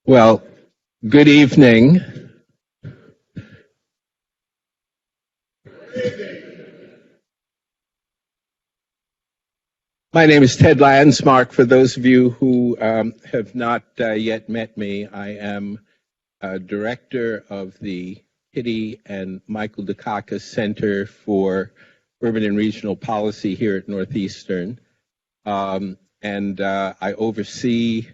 Well, good evening. My name is Ted Landsmark. For those of you who have not yet met me, I am director of the Kitty and Michael Dukakis Center for Urban and Regional Policy here at Northeastern. And I oversee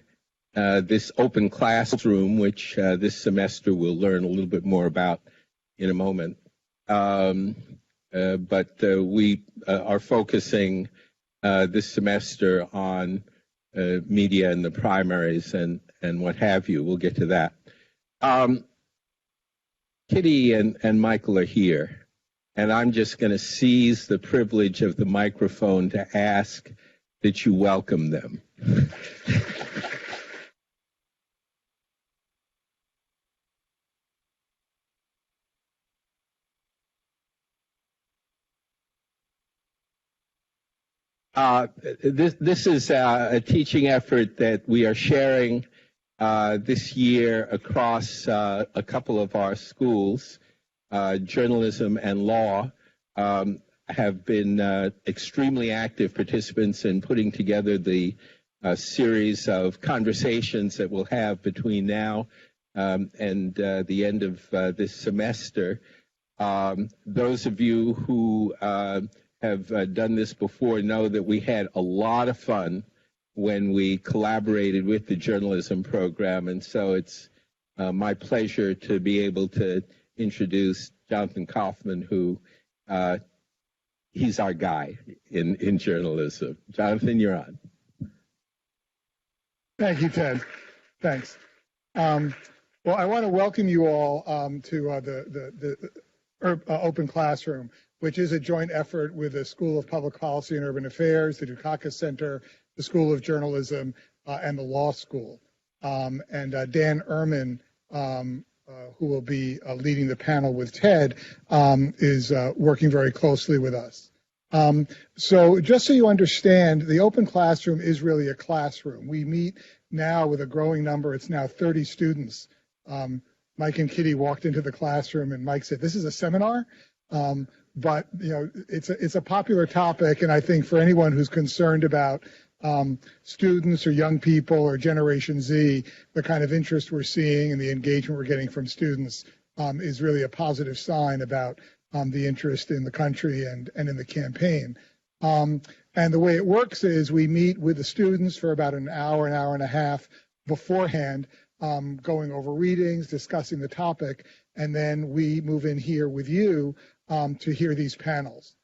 this open classroom, which this semester we'll learn a little bit more about in a moment. But we are focusing this semester on media and the primaries and what have you. We'll get to that. Kitty and Michael are here, and I'm just going to seize the privilege of the microphone to ask that you welcome them. This is a teaching effort that we are sharing this year across a couple of our schools. Journalism and law have been extremely active participants in putting together the series of conversations that we'll have between now and the end of this semester. Those of you who have done this before know that we had a lot of fun when we collaborated with the journalism program, and so it's my pleasure to be able to introduce Jonathan Kaufman, who he's our guy in journalism. Jonathan, you're on. Thank you, Ted. Thanks. Well, I want to welcome you all to the Open Classroom, which is a joint effort with the School of Public Policy and Urban Affairs, the Dukakis Center, the School of Journalism, and the Law School. And Dan Ehrman, who will be leading the panel with Ted, is working very closely with us. So just so you understand, the Open Classroom is really a classroom. We meet now with a growing number. It's now 30 students. Mike and Kitty walked into the classroom, and Mike said, "This is a seminar?" But you know, it's a popular topic, and I think for anyone who's concerned about students or young people or Generation Z, the kind of interest we're seeing and the engagement we're getting from students is really a positive sign about the interest in the country and in the campaign. And the way it works is we meet with the students for about an hour and a half beforehand, going over readings, discussing the topic, and then we move in here with you to hear these panels.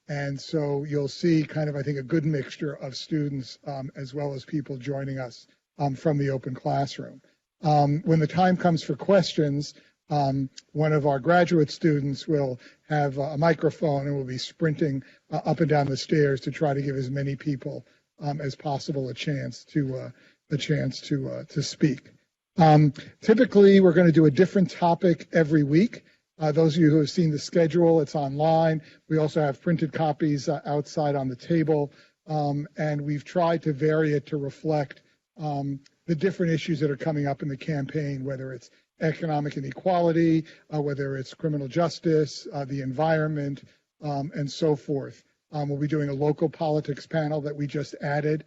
And so you'll see kind of, I think, a good mixture of students as well as people joining us from the Open Classroom. When the time comes for questions, one of our graduate students will have a microphone and will be sprinting up and down the stairs to try to give as many people as possible a chance to speak. Typically, we're going to do a different topic every week. Those of you who have seen the schedule, it's online. We also have printed copies outside on the table, and we've tried to vary it to reflect the different issues that are coming up in the campaign, whether it's economic inequality, whether it's criminal justice, the environment, and so forth. We'll be doing a local politics panel that we just added,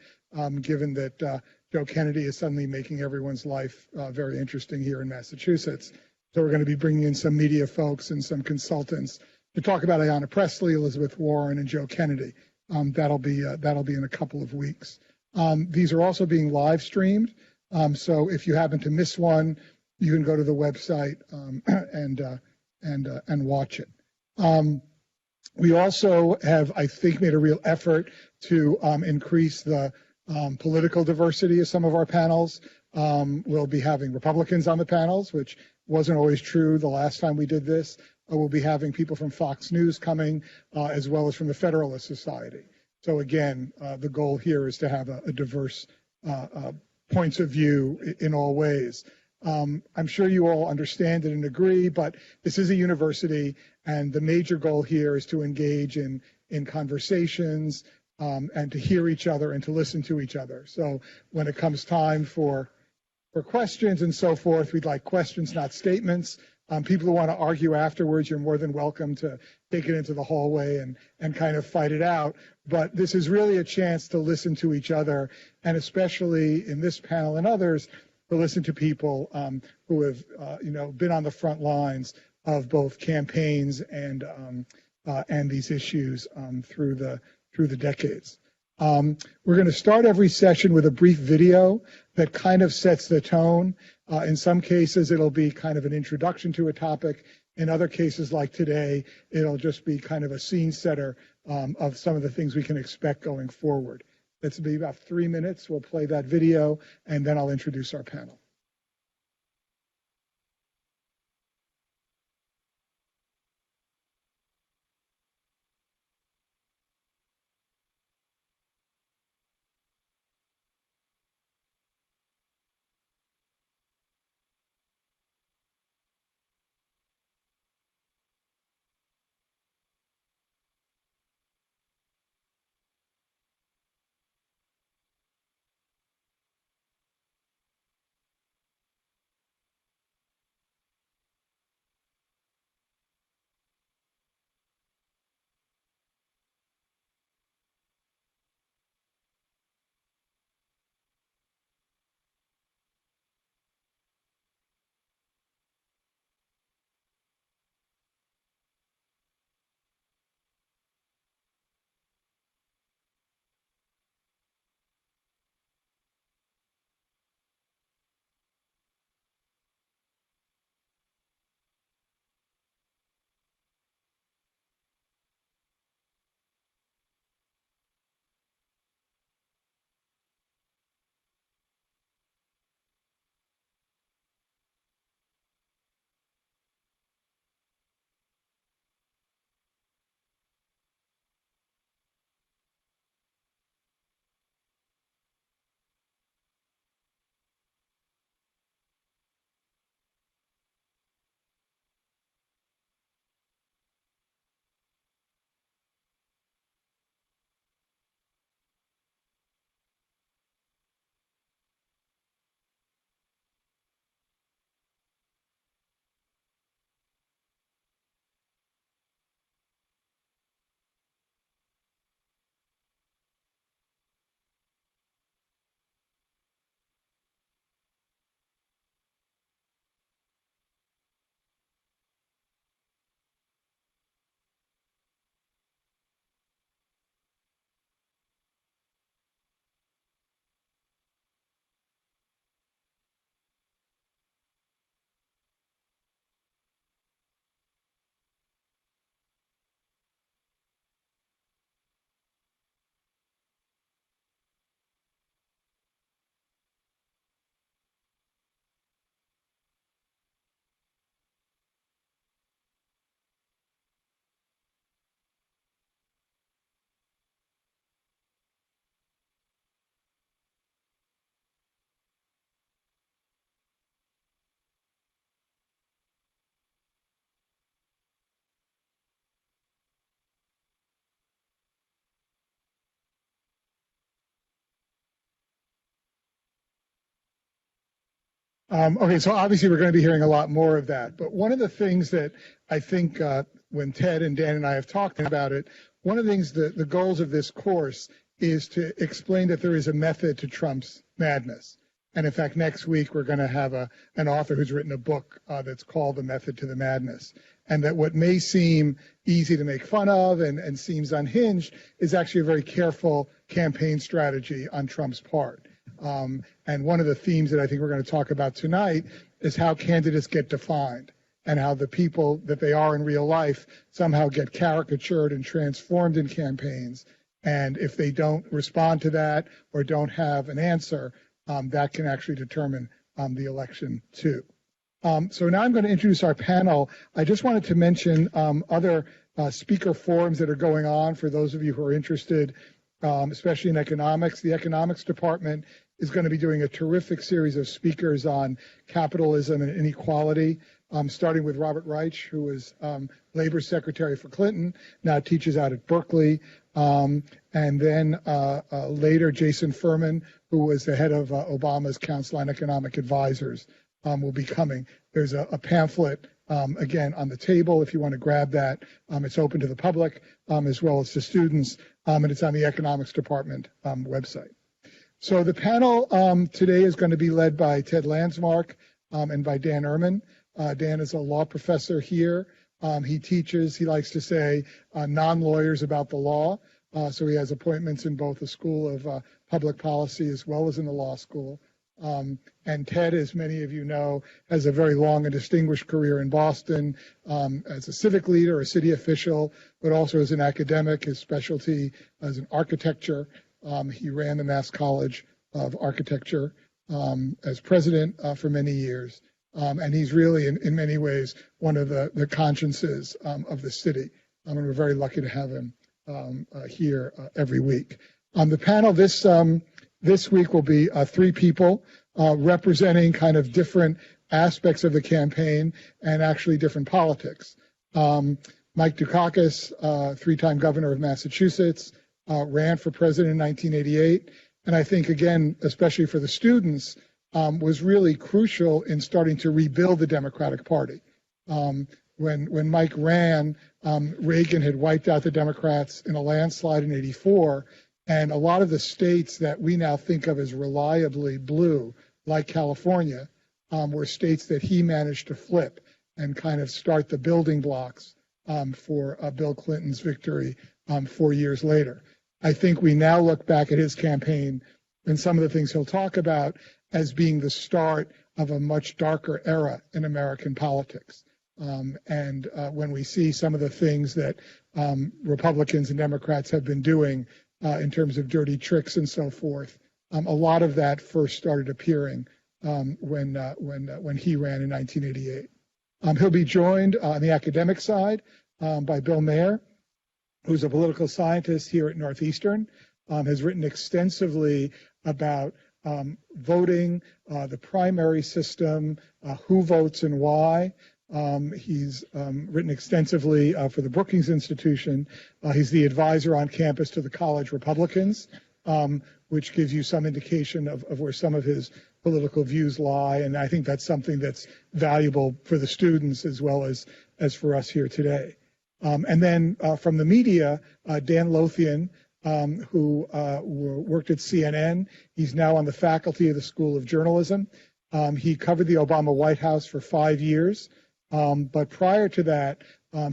given that Joe Kennedy is suddenly making everyone's life very interesting here in Massachusetts. So we're going to be bringing in some media folks and some consultants to talk about Ayanna Pressley, Elizabeth Warren, and Joe Kennedy. That'll be in a couple of weeks. These are also being live streamed. So if you happen to miss one, you can go to the website and watch it. We also have, I think, made a real effort to increase the political diversity of some of our panels. We'll be having Republicans on the panels, which wasn't always true the last time we did this. We'll be having people from Fox News coming, as well as from the Federalist Society. So again, the goal here is to have a diverse points of view in all ways. I'm sure you all understand it and agree, but this is a university, and the major goal here is to engage in conversations and to hear each other and to listen to each other. So when it comes time for for questions and so forth. We'd like questions, not statements. People who want to argue afterwards, you're more than welcome to take it into the hallway and kind of fight it out. But this is really a chance to listen to each other, and especially in this panel and others, to listen to people who have been on the front lines of both campaigns and these issues through the decades. We're going to start every session with a brief video that kind of sets the tone. In some cases, it'll be kind of an introduction to a topic. In other cases, like today, it'll just be kind of a scene setter of some of the things we can expect going forward. It's be about 3 minutes. We'll play that video, and then I'll introduce our panel. Okay, so obviously we're going to be hearing a lot more of that. But one of the things that I think when Ted and Dan and I have talked about it, one of the things that the goals of this course is to explain that there is a method to Trump's madness. And in fact, next week we're going to have an author who's written a book that's called The Method to the Madness. And that what may seem easy to make fun of and seems unhinged is actually a very careful campaign strategy on Trump's part. And one of the themes that I think we're going to talk about tonight is how candidates get defined and how the people that they are in real life somehow get caricatured and transformed in campaigns. And if they don't respond to that or don't have an answer, that can actually determine the election too. So now I'm going to introduce our panel. I just wanted to mention other speaker forums that are going on for those of you who are interested, especially in economics. The economics department is going to be doing a terrific series of speakers on capitalism and inequality, starting with Robert Reich, who was Labor Secretary for Clinton, now teaches out at Berkeley. And then later, Jason Furman, who was the head of Obama's Council on Economic Advisors, will be coming. There's a pamphlet, again, on the table if you want to grab that. It's open to the public as well as to students, and it's on the Economics Department website. So the panel today is going to be led by Ted Landsmark and by Dan Ehrman. Dan is a law professor here. He teaches, he likes to say, non-lawyers about the law. So he has appointments in both the School of Public Policy as well as in the law school. And Ted, as many of you know, has a very long and distinguished career in Boston as a civic leader, a city official, but also as an academic. His specialty is in architecture. He ran the Mass College of Architecture as president for many years. And he's really, in many ways, one of the consciences of the city. And we're very lucky to have him here every week. On the panel this week will be 3 people representing kind of different aspects of the campaign and actually different politics. Mike Dukakis, 3-time governor of Massachusetts, ran for president in 1988. And I think, again, especially for the students, was really crucial in starting to rebuild the Democratic Party. When Mike ran, Reagan had wiped out the Democrats in a landslide in '84, and a lot of the states that we now think of as reliably blue, like California, were states that he managed to flip and kind of start the building blocks for Bill Clinton's victory 4 years later. I think we now look back at his campaign and some of the things he'll talk about as being the start of a much darker era in American politics. When we see some of the things that Republicans and Democrats have been doing in terms of dirty tricks and so forth, a lot of that first started appearing when he ran in 1988. He'll be joined on the academic side by Bill Mayer, who's a political scientist here at Northeastern, has written extensively about voting, the primary system, who votes and why. He's written extensively for the Brookings Institution. He's the advisor on campus to the college Republicans, which gives you some indication of where some of his political views lie. And I think that's something that's valuable for the students as well as for us here today. And then from the media, Dan Lothian, who worked at CNN. He's now on the faculty of the School of Journalism. He covered the Obama White House for 5 years. But prior to that,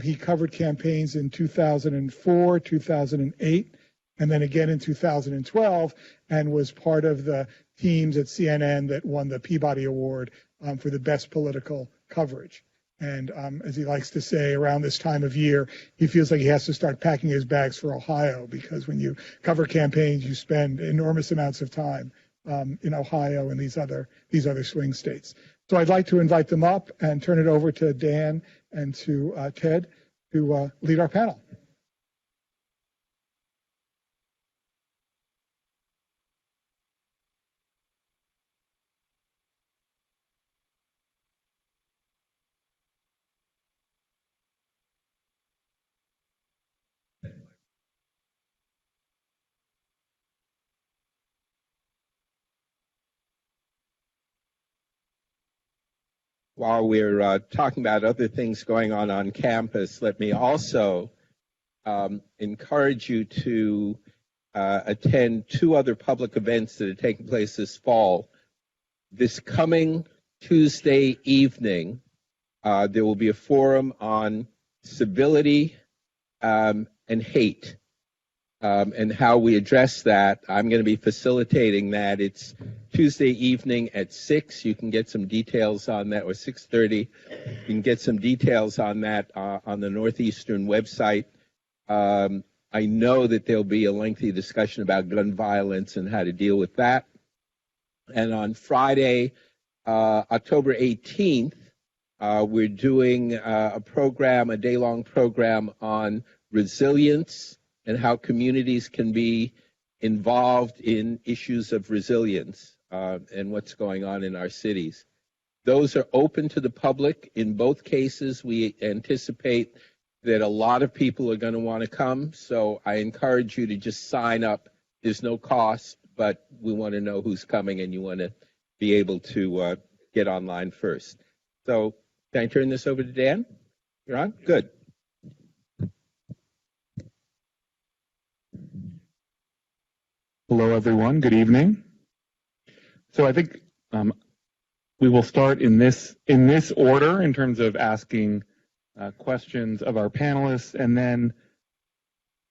he covered campaigns in 2004, 2008, and then again in 2012, and was part of the teams at CNN that won the Peabody Award for the best political coverage. And as he likes to say, around this time of year, he feels like he has to start packing his bags for Ohio, because when you cover campaigns, you spend enormous amounts of time in Ohio and these other swing states. So I'd like to invite them up and turn it over to Dan and to Ted to lead our panel. While we're talking about other things going on campus, let me also encourage you to attend 2 other public events that are taking place this fall. This coming Tuesday evening, there will be a forum on civility and hate and how we address that. I'm going to be facilitating that. It's Tuesday evening at 6. You can get some details on that, or 6:30. You can get some details on that on the Northeastern website. I know that there'll be a lengthy discussion about gun violence and how to deal with that. And on Friday, October 18th, we're doing a program, a day-long program on resilience and how communities can be involved in issues of resilience and what's going on in our cities. Those are open to the public. In both cases, we anticipate that a lot of people are going to want to come, so I encourage you to just sign up. There's no cost, but we want to know who's coming, and you want to be able to get online first. So can I turn this over to Dan? You're on? Good. Hello, everyone. Good evening. So I think we will start in this order in terms of asking questions of our panelists, and then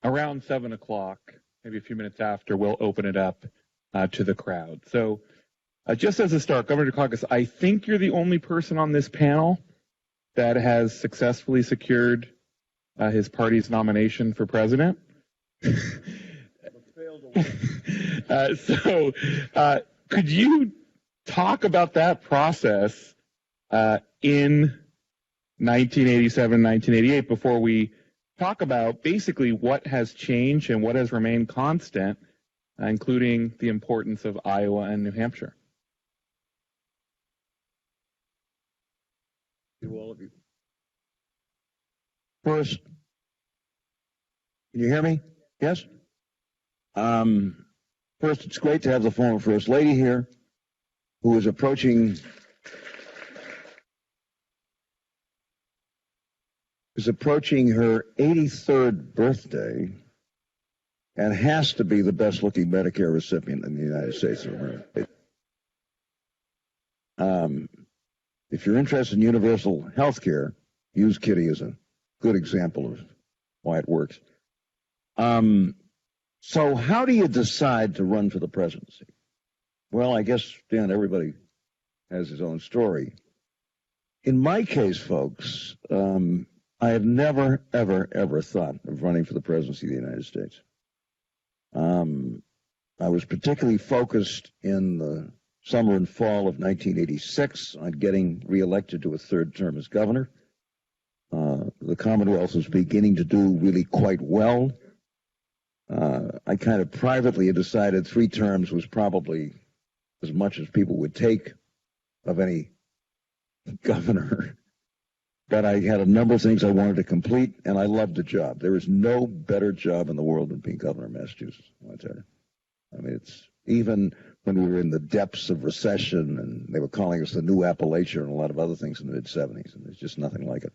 around 7 o'clock, maybe a few minutes after, we'll open it up to the crowd. So just as a start, Governor Dukakis, I think you're the only person on this panel that has successfully secured his party's nomination for president. So could you talk about that process in 1987, 1988, before we talk about basically what has changed and what has remained constant, including the importance of Iowa and New Hampshire? To all of you. First, can you hear me? Yes? First, it's great to have the former First Lady here, who is approaching her 83rd birthday and has to be the best-looking Medicare recipient in the United States of America. If you're interested in universal health care, use Kitty as a good example of why it works. So how do you decide to run for the presidency? Well, I guess, Dan, everybody has his own story. In my case, folks, I have never, ever, ever thought of running for the presidency of the United States. I was particularly focused in the summer and fall of 1986 on getting reelected to a third term as governor. The Commonwealth was beginning to do really quite well. I kind of privately had decided 3 terms was probably as much as people would take of any governor. But I had a number of things I wanted to complete, and I loved the job. There is no better job in the world than being governor of Massachusetts, I want to tell you. I mean, it's even when we were in the depths of recession, and they were calling us the new Appalachia and a lot of other things in the mid-'70s, and there's just nothing like it.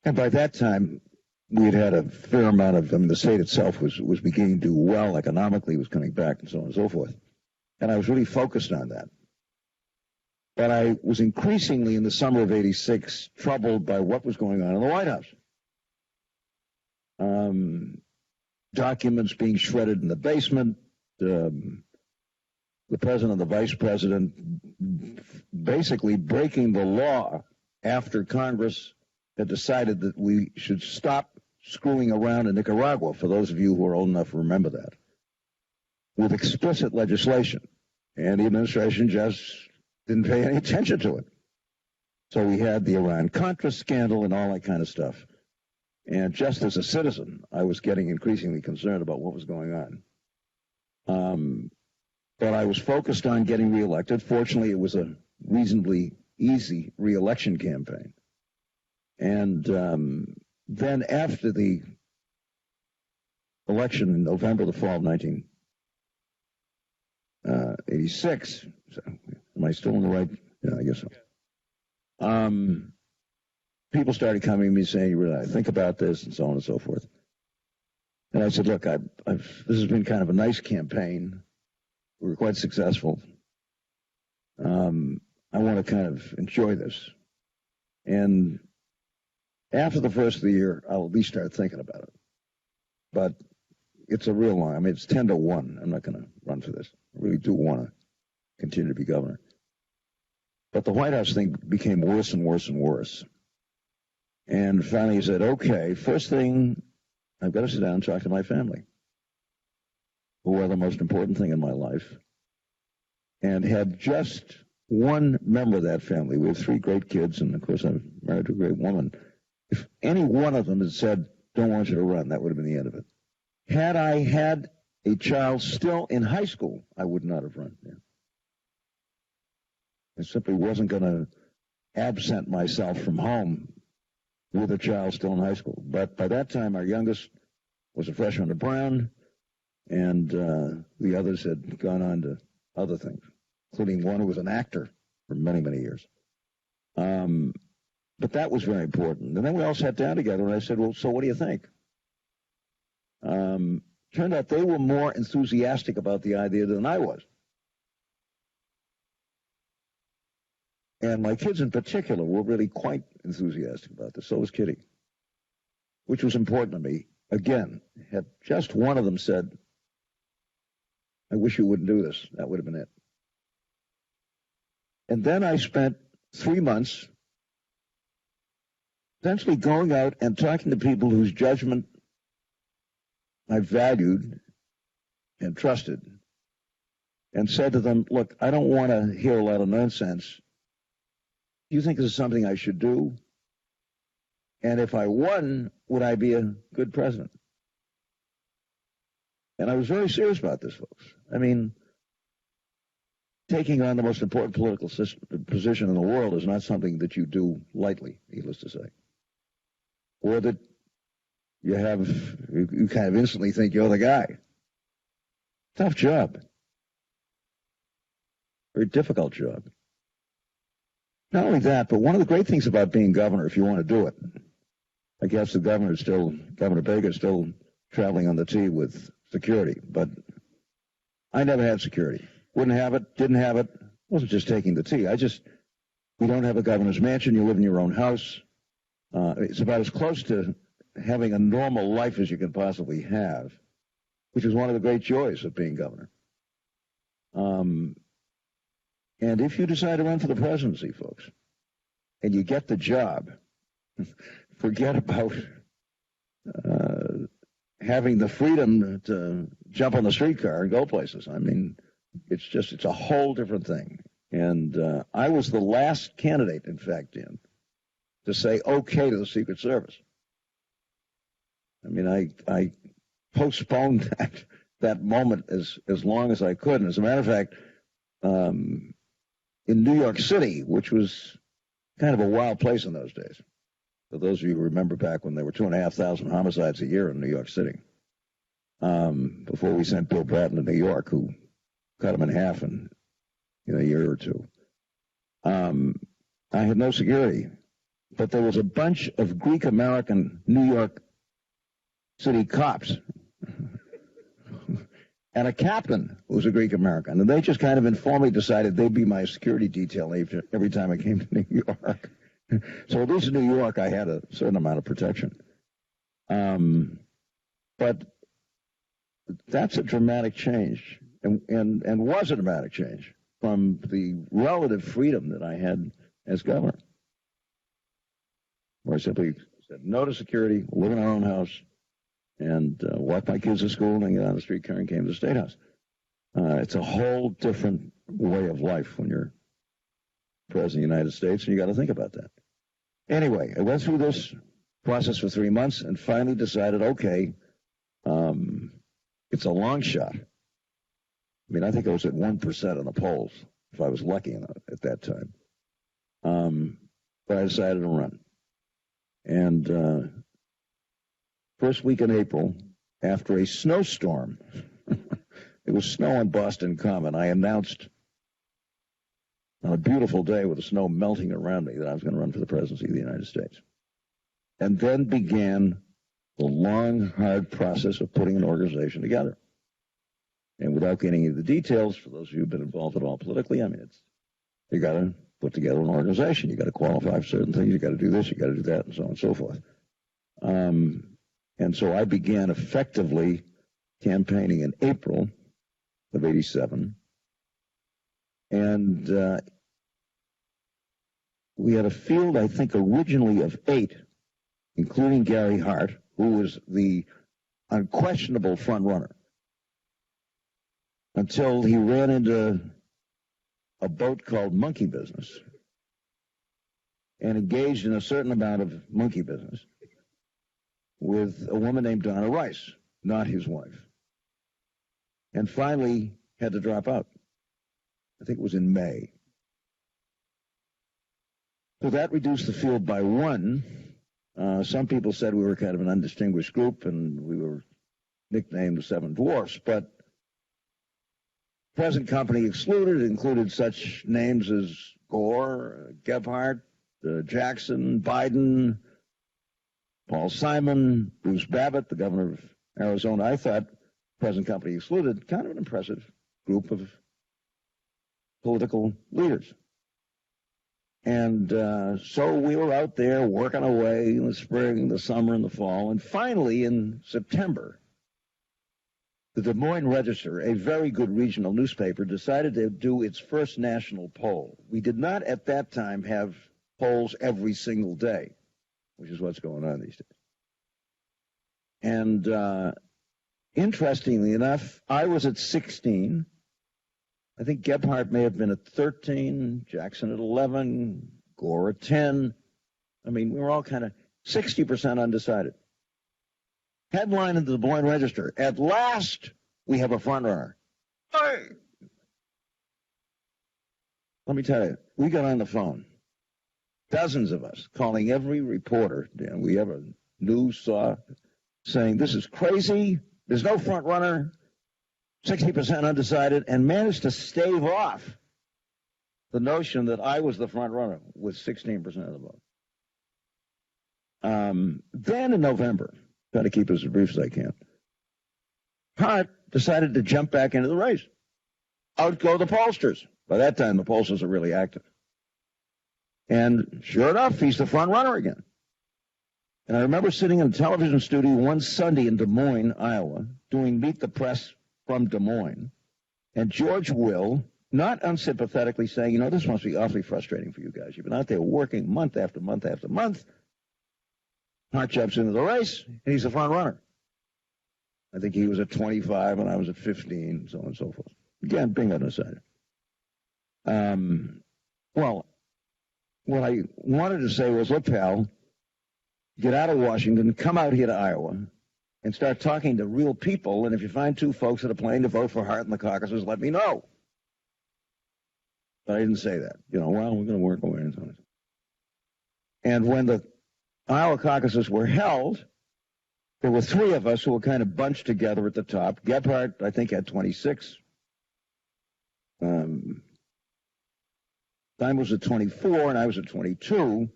And by that time, we had a fair amount of, the state itself was beginning to do well economically, was coming back, and so on and so forth. And I was really focused on that. But I was increasingly, in the summer of '86, troubled by what was going on in the White House. Documents being shredded in the basement, the president and the vice president basically breaking the law after Congress had decided that we should stop screwing around in Nicaragua, for those of you who are old enough to remember that, with explicit legislation. And the administration just didn't pay any attention to it. So we had the Iran-Contra scandal and all that kind of stuff. And just as a citizen, I was getting increasingly concerned about what was going on. But I was focused on getting reelected. Fortunately, it was a reasonably easy reelection campaign. And then after the election in November, the fall of 1986, am I still in the right? Yeah, I guess so. People started coming to me saying, "You really think about this," and so on and so forth. And I said, "Look, this has been kind of a nice campaign. We were quite successful. I want to kind of enjoy this. And after the first of the year, I'll at least start thinking about it. But it's a real line. I mean, it's 10-1. I'm not going to run for this. I really do want to continue to be governor." But the White House thing became worse and worse and worse. And finally he said, "Okay, first thing, I've got to sit down and talk to my family, who are the most important thing in my life." And had just one member of that family. We have 3 great kids, and of course I'm married to a great woman. If any one of them had said, "Don't want you to run," that would have been the end of it. Had I had a child still in high school, I would not have run. Yeah. I simply wasn't going to absent myself from home with a child still in high school. But by that time, our youngest was a freshman at Brown, and the others had gone on to other things, including one who was an actor for many, many years. But that was very important. And then we all sat down together, and I said, well, so what do you think? Turned out they were more enthusiastic about the idea than I was. And my kids in particular were really quite enthusiastic about this. So was Kitty, which was important to me. Again, had just one of them said, I wish you wouldn't do this, that would have been it. And then I spent 3 months essentially going out and talking to people whose judgment I valued and trusted, and said to them, look, I don't want to hear a lot of nonsense. Do you think this is something I should do? And if I won, would I be a good president? And I was very serious about this, folks. I mean, taking on the most important political position in the world is not something that you do lightly, needless to say. Or that you kind of instantly think you're the guy. Tough job. Very difficult job. Not only that, but one of the great things about being governor, if you want to do it, I guess Governor Baker is still traveling on the T with security, but I never had security. Wouldn't have it, didn't have it. Wasn't just taking the T. We don't have a governor's mansion. You live in your own house. It's about as close to having a normal life as you can possibly have, which is one of the great joys of being governor. And if you decide to run for the presidency, folks, and you get the job, forget about having the freedom to jump on the streetcar and go places. I mean, it's a whole different thing. And I was the last candidate, in fact, to say okay to the Secret Service. I mean, I postponed that moment as long as I could. And as a matter of fact, in New York City, which was kind of a wild place in those days, for those of you who remember back when there were 2,500 homicides a year in New York City, before we sent Bill Bratton to New York, who cut him in half in a year or two. I had no security, but there was a bunch of Greek-American New York City cops and a captain who was a Greek-American, and they just kind of informally decided they'd be my security detail every time I came to New York. So at least in New York, I had a certain amount of protection. But that's a dramatic change, and was a dramatic change from the relative freedom that I had as governor, where I simply said no to security, live in our own house, and walk my kids to school, and then get on the streetcar and came to the State House. It's a whole different way of life when you're president of the United States, and you got to think about that. Anyway, I went through this process for 3 months and finally decided, okay, it's a long shot. I mean, I think I was at 1% in the polls, if I was lucky at that time. But I decided to run. And first week in April, after a snowstorm, it was snow on Boston Common, I announced on a beautiful day with the snow melting around me that I was going to run for the presidency of the United States. And then began the long, hard process of putting an organization together. And without getting into the details, for those of you who've been involved at all politically, I mean, you got to put together an organization. You got to qualify for certain things. You got to do this, you got to do that, and so on and so forth. And so I began effectively campaigning in April of '87. And we had a field, I think, originally of 8, including Gary Hart, who was the unquestionable front runner, until he ran into a boat called monkey business and engaged in a certain amount of monkey business with a woman named Donna Rice, not his wife, and finally had to drop out. I think it was in May. So that reduced the field by 1, Some people said we were kind of an undistinguished group, and we were nicknamed the Seven Dwarfs, but present company excluded included such names as Gore, Gebhardt, Jackson, Biden, Paul Simon, Bruce Babbitt, the governor of Arizona. I thought, present company excluded, kind of an impressive group of political leaders. And so we were out there working away in the spring, the summer, and the fall. And finally, in September, the Des Moines Register, a very good regional newspaper, decided to do its first national poll. We did not at that time have polls every single day, which is what's going on these days. And interestingly enough, I was at 16. I think Gebhardt may have been at 13, Jackson at 11, Gore at 10. I mean, we were all kind of 60% undecided. Headline in the Des Moines Register, at last we have a front runner. Hey! Let me tell you, we got on the phone, dozens of us, calling every reporter we ever knew, saw, saying, this is crazy, there's no front runner, 60% undecided, and managed to stave off the notion that I was the front runner with 16% of the vote. Then in November, try to keep it as brief as I can, Hart decided to jump back into the race. Out go the pollsters. By that time, the pollsters are really active. And sure enough, he's the front runner again. And I remember sitting in a television studio one Sunday in Des Moines, Iowa, doing Meet the Press from Des Moines, and George Will, not unsympathetically saying, this must be awfully frustrating for you guys. You've been out there working month after month after month. Hart jumps into the race, and he's the front runner. I think he was at 25, and I was at 15, so on and so forth. Again, being undecided. Well, what I wanted to say was, look, pal, get out of Washington, come out here to Iowa, and start talking to real people, and if you find two folks that are planning to vote for Hart in the caucuses, let me know. But I didn't say that. We're going to work away. And when the Iowa caucuses were held, there were three of us who were kind of bunched together at the top. Gebhardt, I think, had 26. Simon was at 24, and I was at 22.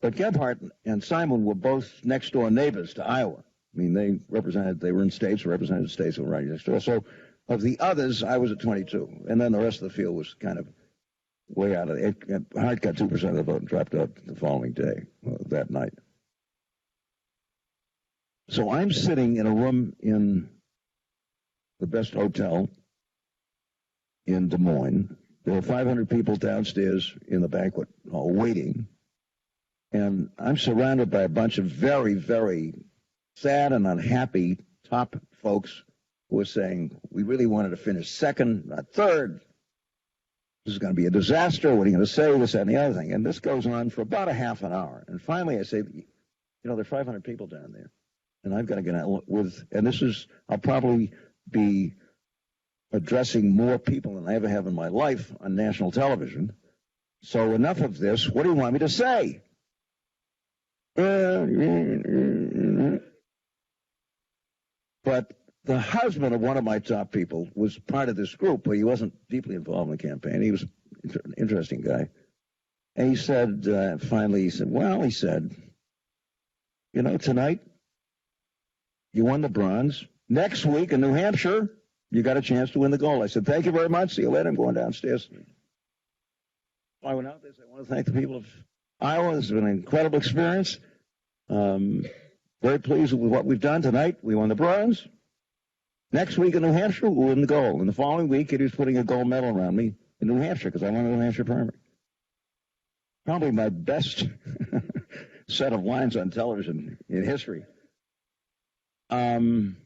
But Gebhardt and Simon were both next-door neighbors to Iowa. I mean, they were in states, represented states that were right next door. So of the others, I was at 22. And then the rest of the field was kind of way out of it. Hart got 2% of the vote and dropped out the following day, that night. So I'm sitting in a room in the best hotel in Des Moines. There were 500 people downstairs in the banquet hall waiting. And I'm surrounded by a bunch of very, very sad and unhappy top folks who are saying, we really wanted to finish second, not third. This is going to be a disaster. What are you going to say? This, that, and the other thing. And this goes on for about a half an hour. And finally I say, there are 500 people down there. And I've got to get out with, and this is, I'll probably be addressing more people than I ever have in my life on national television. So enough of this. What do you want me to say? But the husband of one of my top people was part of this group, but he wasn't deeply involved in the campaign. He was an interesting guy. And he said, finally, tonight, you won the bronze. Next week in New Hampshire, you got a chance to win the gold. I said, thank you very much. See you later. I'm going downstairs. I went out there and said, I want to thank the people of Iowa. This has been an incredible experience. Very pleased with what we've done tonight. We won the bronze. Next week in New Hampshire, we'll win the gold. And the following week, he was putting a gold medal around me in New Hampshire because I won the New Hampshire primary. Probably my best set of lines on television in history. And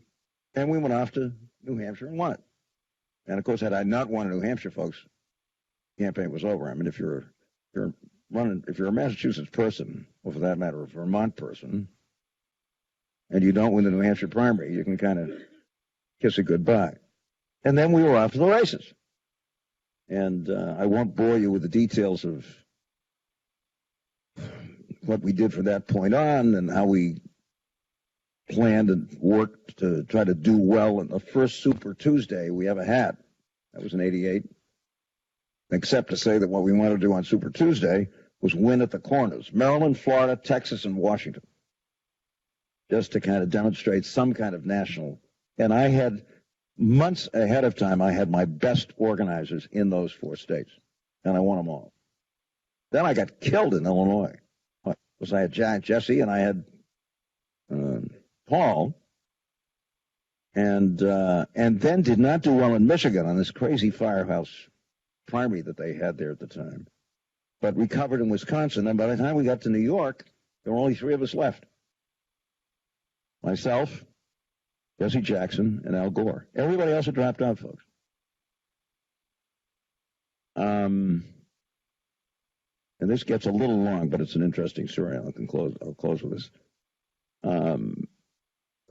we went off to New Hampshire and won it. And of course, had I not won in New Hampshire, folks, the campaign was over. I mean, if you're a Massachusetts person, or for that matter, a Vermont person, and you don't win the New Hampshire primary, you can kind of kiss it goodbye. And then we were off to the races. And I won't bore you with the details of what we did from that point on and how we planned and worked to try to do well. And the first Super Tuesday, we have a hat. That was in '88. Except to say that what we wanted to do on Super Tuesday was win at the corners. Maryland, Florida, Texas, and Washington. Just to kind of demonstrate some kind of national. And I had, months ahead of time, I had my best organizers in those 4 states. And I won them all. Then I got killed in Illinois. Because I had Jesse and I had Paul. And then did not do well in Michigan on this crazy firehouse primary that they had there at the time. But recovered in Wisconsin. And by the time we got to New York, there were only 3 of us left. Myself, Jesse Jackson, and Al Gore. Everybody else had dropped out, folks. And this gets a little long, but it's an interesting story. I'll close with this.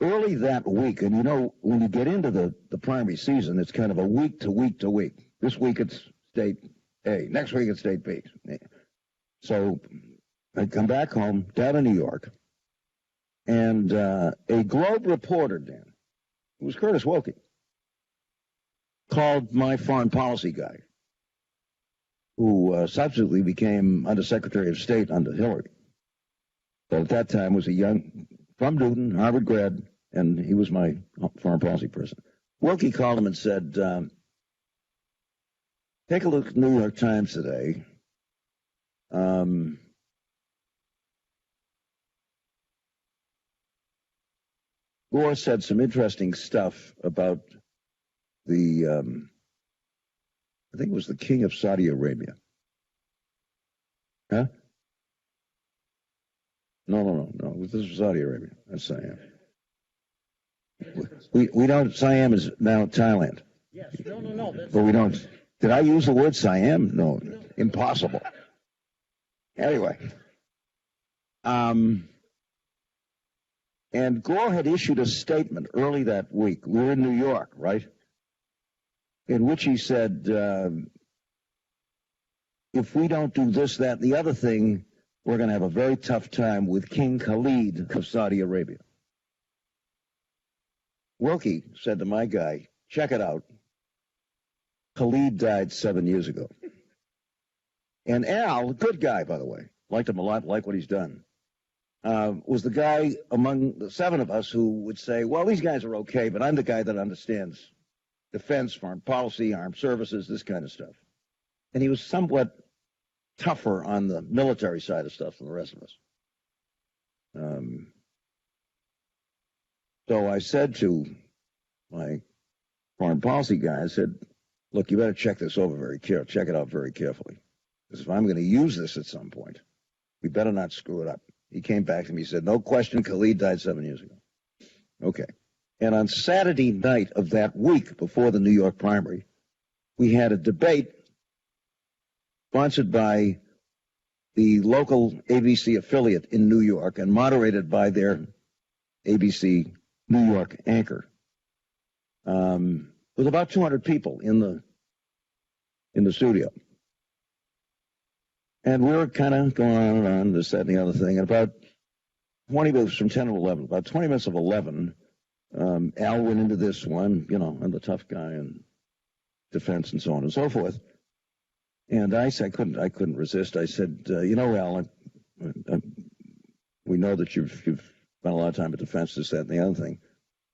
Early that week, and you know, when you get into the primary season, it's kind of a week to week to week. This week it's state A. Next week it's state B. So I come back home, down in New York, and a Globe reporter, Dan, it was Curtis Wilkie, called my foreign policy guy, who subsequently became Undersecretary of State under Hillary. But at that time was a young, from Newton, Harvard grad, and he was my foreign policy person. Wilkie called him and said, take a look at New York Times today. Gore said some interesting stuff about the, I think it was the king of Saudi Arabia. Huh? No. This is Saudi Arabia. That's Siam. We don't, Siam is now Thailand. Yes, no. But we don't, did I use the word Siam? No, impossible. Anyway. And Gore had issued a statement early that week. We were in New York, right? In which he said, if we don't do this, that, and the other thing, we're going to have a very tough time with King Khalid of Saudi Arabia. Wilkie said to my guy, check it out. Khalid died 7 years ago. And Al, good guy, by the way, liked him a lot, liked what he's done, was the guy among the 7 of us who would say, well, these guys are okay, but I'm the guy that understands defense, foreign policy, armed services, this kind of stuff. And he was somewhat tougher on the military side of stuff than the rest of us. So I said to my foreign policy guy, I said, look, you better check this over check it out very carefully. Because if I'm going to use this at some point, we better not screw it up. He came back to me, he said, no question, Khalid died 7 years ago. Okay. And on Saturday night of that week before the New York primary, we had a debate sponsored by the local ABC affiliate in New York and moderated by their ABC New York anchor. With about 200 people in the studio. And we were kind of going on and on, this, that, and the other thing. And about 20 minutes from 10 to 11, about 20 minutes of 11, Al went into this one, you know, I'm the tough guy in defense and so on and so forth. And I couldn't resist. I said, you know, Al, we know that you've spent a lot of time at defense, this, that, and the other thing.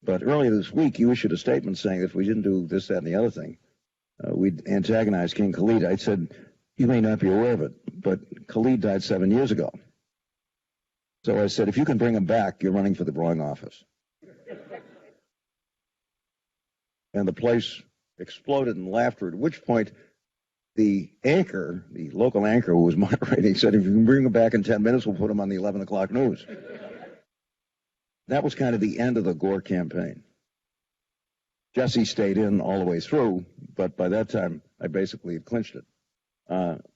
But earlier this week, you issued a statement saying that if we didn't do this, that, and the other thing, we'd antagonize King Khalid. I said, you may not be aware of it, but Khalid died 7 years ago. So I said, if you can bring him back, you're running for the wrong office. And the place exploded in laughter, at which point the anchor, the local anchor who was moderating, said, if you can bring him back in 10 minutes, we'll put him on the 11 o'clock news. That was kind of the end of the Gore campaign. Jesse stayed in all the way through, but by that time, I basically had clinched it.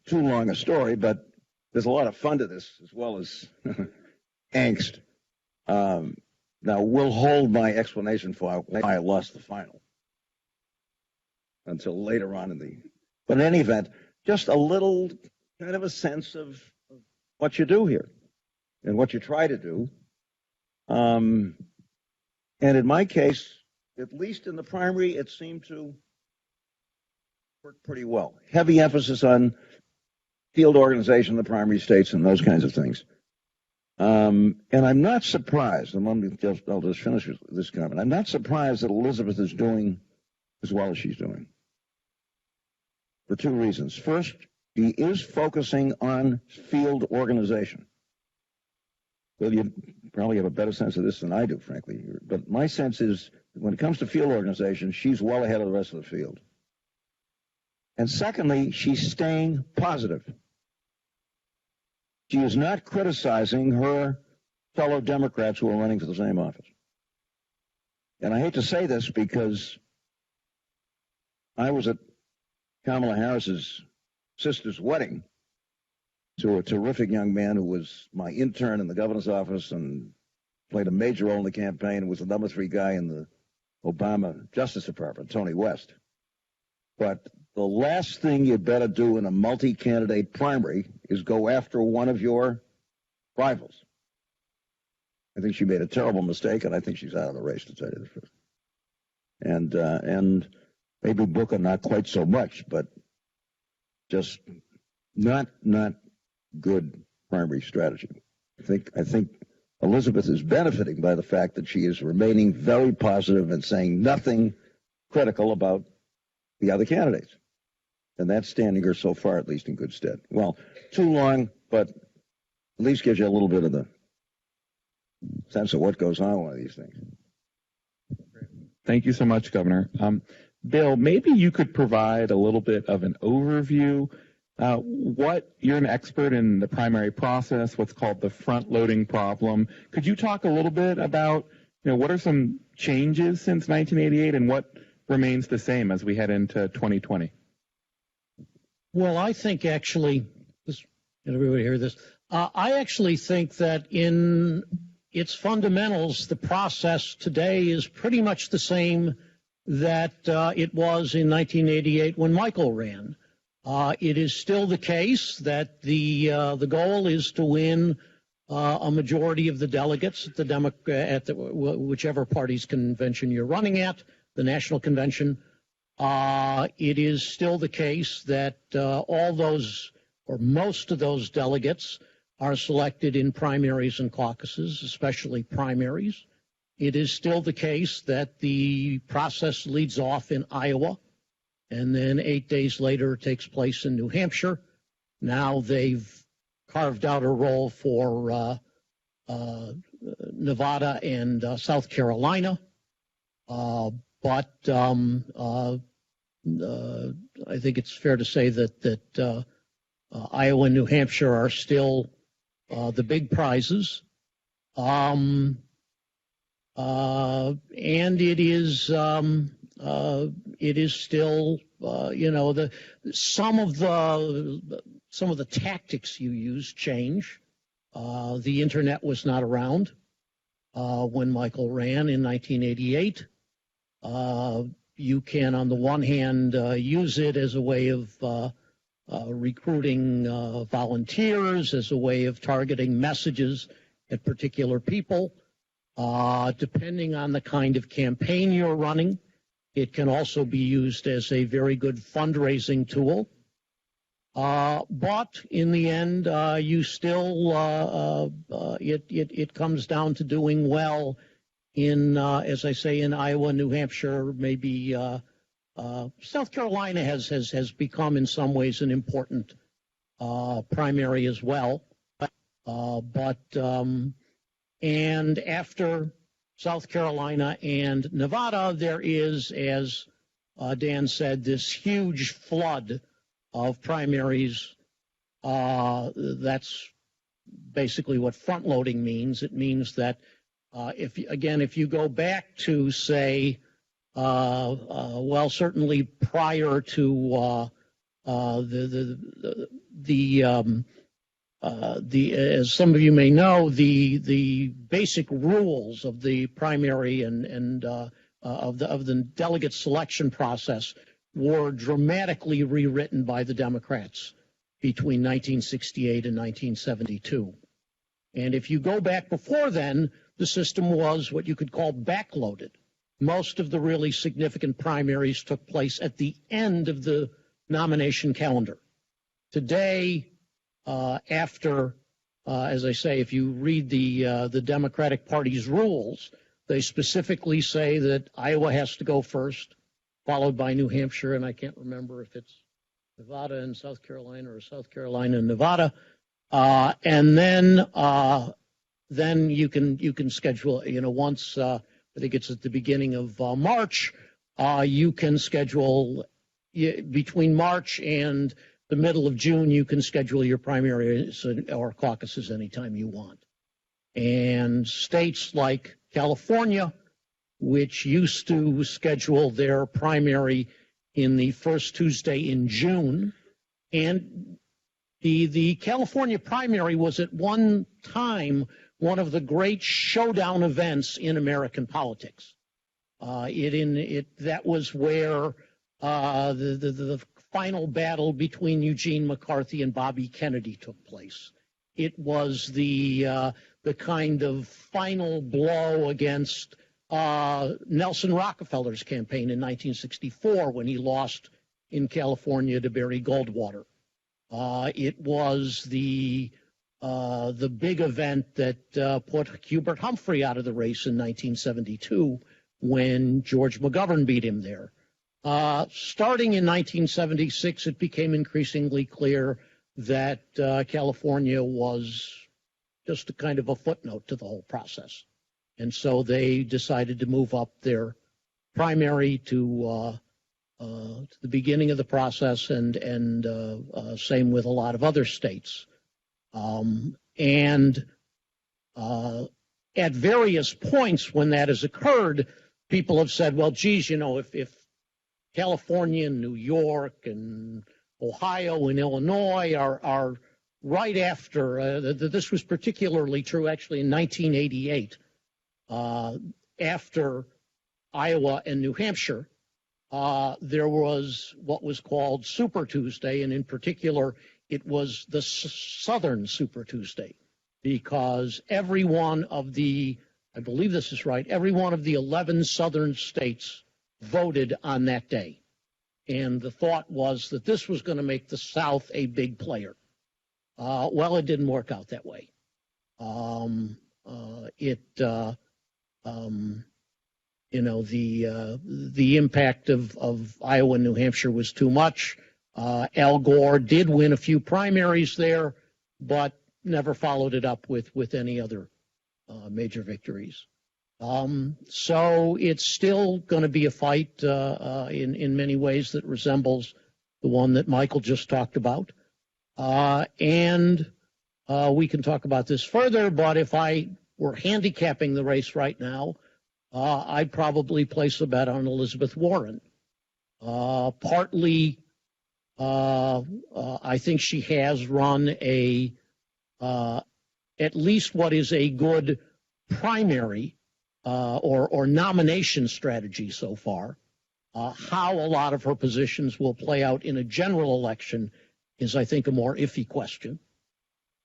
Too long a story, but there's a lot of fun to this, as well as angst. Now, we'll hold my explanation for why I lost the final until later on in the... But in any event, just a little kind of a sense of what you do here. in what you try to do. And in my case, at least in the primary, it seemed to work pretty well. Heavy emphasis on field organization in the primary states and those kinds of things. And I'm not surprised, and I'll just finish with this comment. I'm not surprised that Elizabeth is doing as well as she's doing, for two reasons. First, she is focusing on field organization. Well, you probably have a better sense of this than I do, frankly. But my sense is, when it comes to field organization, she's well ahead of the rest of the field. And secondly, she's staying positive. She is not criticizing her fellow Democrats who are running for the same office. And I hate to say this because I was at Kamala Harris's sister's wedding to a terrific young man who was my intern in the governor's office and played a major role in the campaign and was the number 3 guy in the Obama Justice Department, Tony West. But the last thing you better do in a multi-candidate primary is go after one of your rivals. I think she made a terrible mistake, and I think she's out of the race, to tell you the truth. And maybe Booker not quite so much, but just not good primary strategy. I think Elizabeth is benefiting by the fact that she is remaining very positive and saying nothing critical about the other candidates. And that's standing her so far, at least, in good stead. Well, too long, but at least gives you a little bit of the sense of what goes on with one of these things. Thank you so much, Governor. Bill, maybe you could provide a little bit of an overview. You're an expert in the primary process, what's called the front-loading problem. Could you talk a little bit about, what are some changes since 1988 and what remains the same as we head into 2020? Well, I think actually, can everybody hear this? I actually think that in its fundamentals, the process today is pretty much the same that it was in 1988 when Michael ran. It is still the case that the goal is to win a majority of the delegates at whichever party's convention you're running at, the national convention. It is still the case that all those, or most of those delegates, are selected in primaries and caucuses, especially primaries. It is still the case that the process leads off in Iowa, and then 8 days later takes place in New Hampshire. Now they've carved out a role for Nevada and South Carolina. But I think it's fair to say that Iowa and New Hampshire are still the big prizes. And it is still, some of the tactics you use change. The internet was not around when Michael ran in 1988. You can, on the one hand, use it as a way of recruiting volunteers, as a way of targeting messages at particular people. Depending on the kind of campaign you're running, it can also be used as a very good fundraising tool. But in the end, you still, it comes down to doing well in, as I say, in Iowa, New Hampshire, maybe South Carolina has become in some ways an important primary as well. And after South Carolina and Nevada, there is, as Dan said, this huge flood of primaries. That's basically what front-loading means. It means that if you go back to, say, certainly prior to as some of you may know, the basic rules of the primary and of the delegate selection process were dramatically rewritten by the Democrats between 1968 and 1972. And if you go back before then, the system was what you could call backloaded. Most of the really significant primaries took place at the end of the nomination calendar. Today, after, as I say, if you read the Democratic Party's rules, they specifically say that Iowa has to go first, followed by New Hampshire, and I can't remember if it's Nevada and South Carolina or South Carolina and Nevada. And then you can schedule, once I think it's at the beginning of March, you can schedule between March and the middle of June, you can schedule your primaries or caucuses anytime you want. And states like California, which used to schedule their primary in the first Tuesday in June, and the California primary was at one time one of the great showdown events in American politics. That was where the final battle between Eugene McCarthy and Bobby Kennedy took place. It was the kind of final blow against Nelson Rockefeller's campaign in 1964 when he lost in California to Barry Goldwater. It was the big event that put Hubert Humphrey out of the race in 1972 when George McGovern beat him there. Starting in 1976, it became increasingly clear that California was just a kind of a footnote to the whole process. And so they decided to move up their primary to the beginning of the process, and same with a lot of other states. At various points when that has occurred, people have said, well, geez, if California and New York and Ohio and Illinois are right after, this was particularly true actually in 1988, after Iowa and New Hampshire, there was what was called Super Tuesday, and in particular, it was the Southern Super Tuesday, because every one of the, I believe this is right, every one of the 11 Southern states voted on that day. And the thought was that this was going to make the South a big player. Well, it didn't work out that way. The impact of Iowa and New Hampshire was too much. Al Gore did win a few primaries there, but never followed it up with any other major victories. So it's still going to be a fight in many ways that resembles the one that Michael just talked about. And we can talk about this further, but if I were handicapping the race right now, I'd probably place a bet on Elizabeth Warren. Partly, I think she has run at least what is a good primary or nomination strategy so far. How a lot of her positions will play out in a general election is, I think, a more iffy question.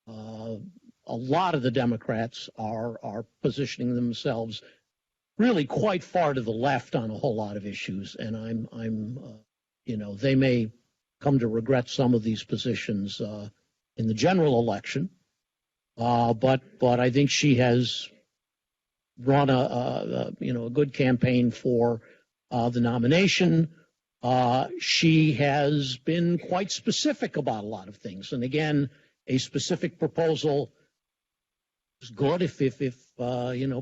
A lot of the Democrats are positioning themselves really quite far to the left on a whole lot of issues, and they may come to regret some of these positions in the general election. But I think she has run a good campaign for the nomination. She has been quite specific about a lot of things, and again, a specific proposal is good if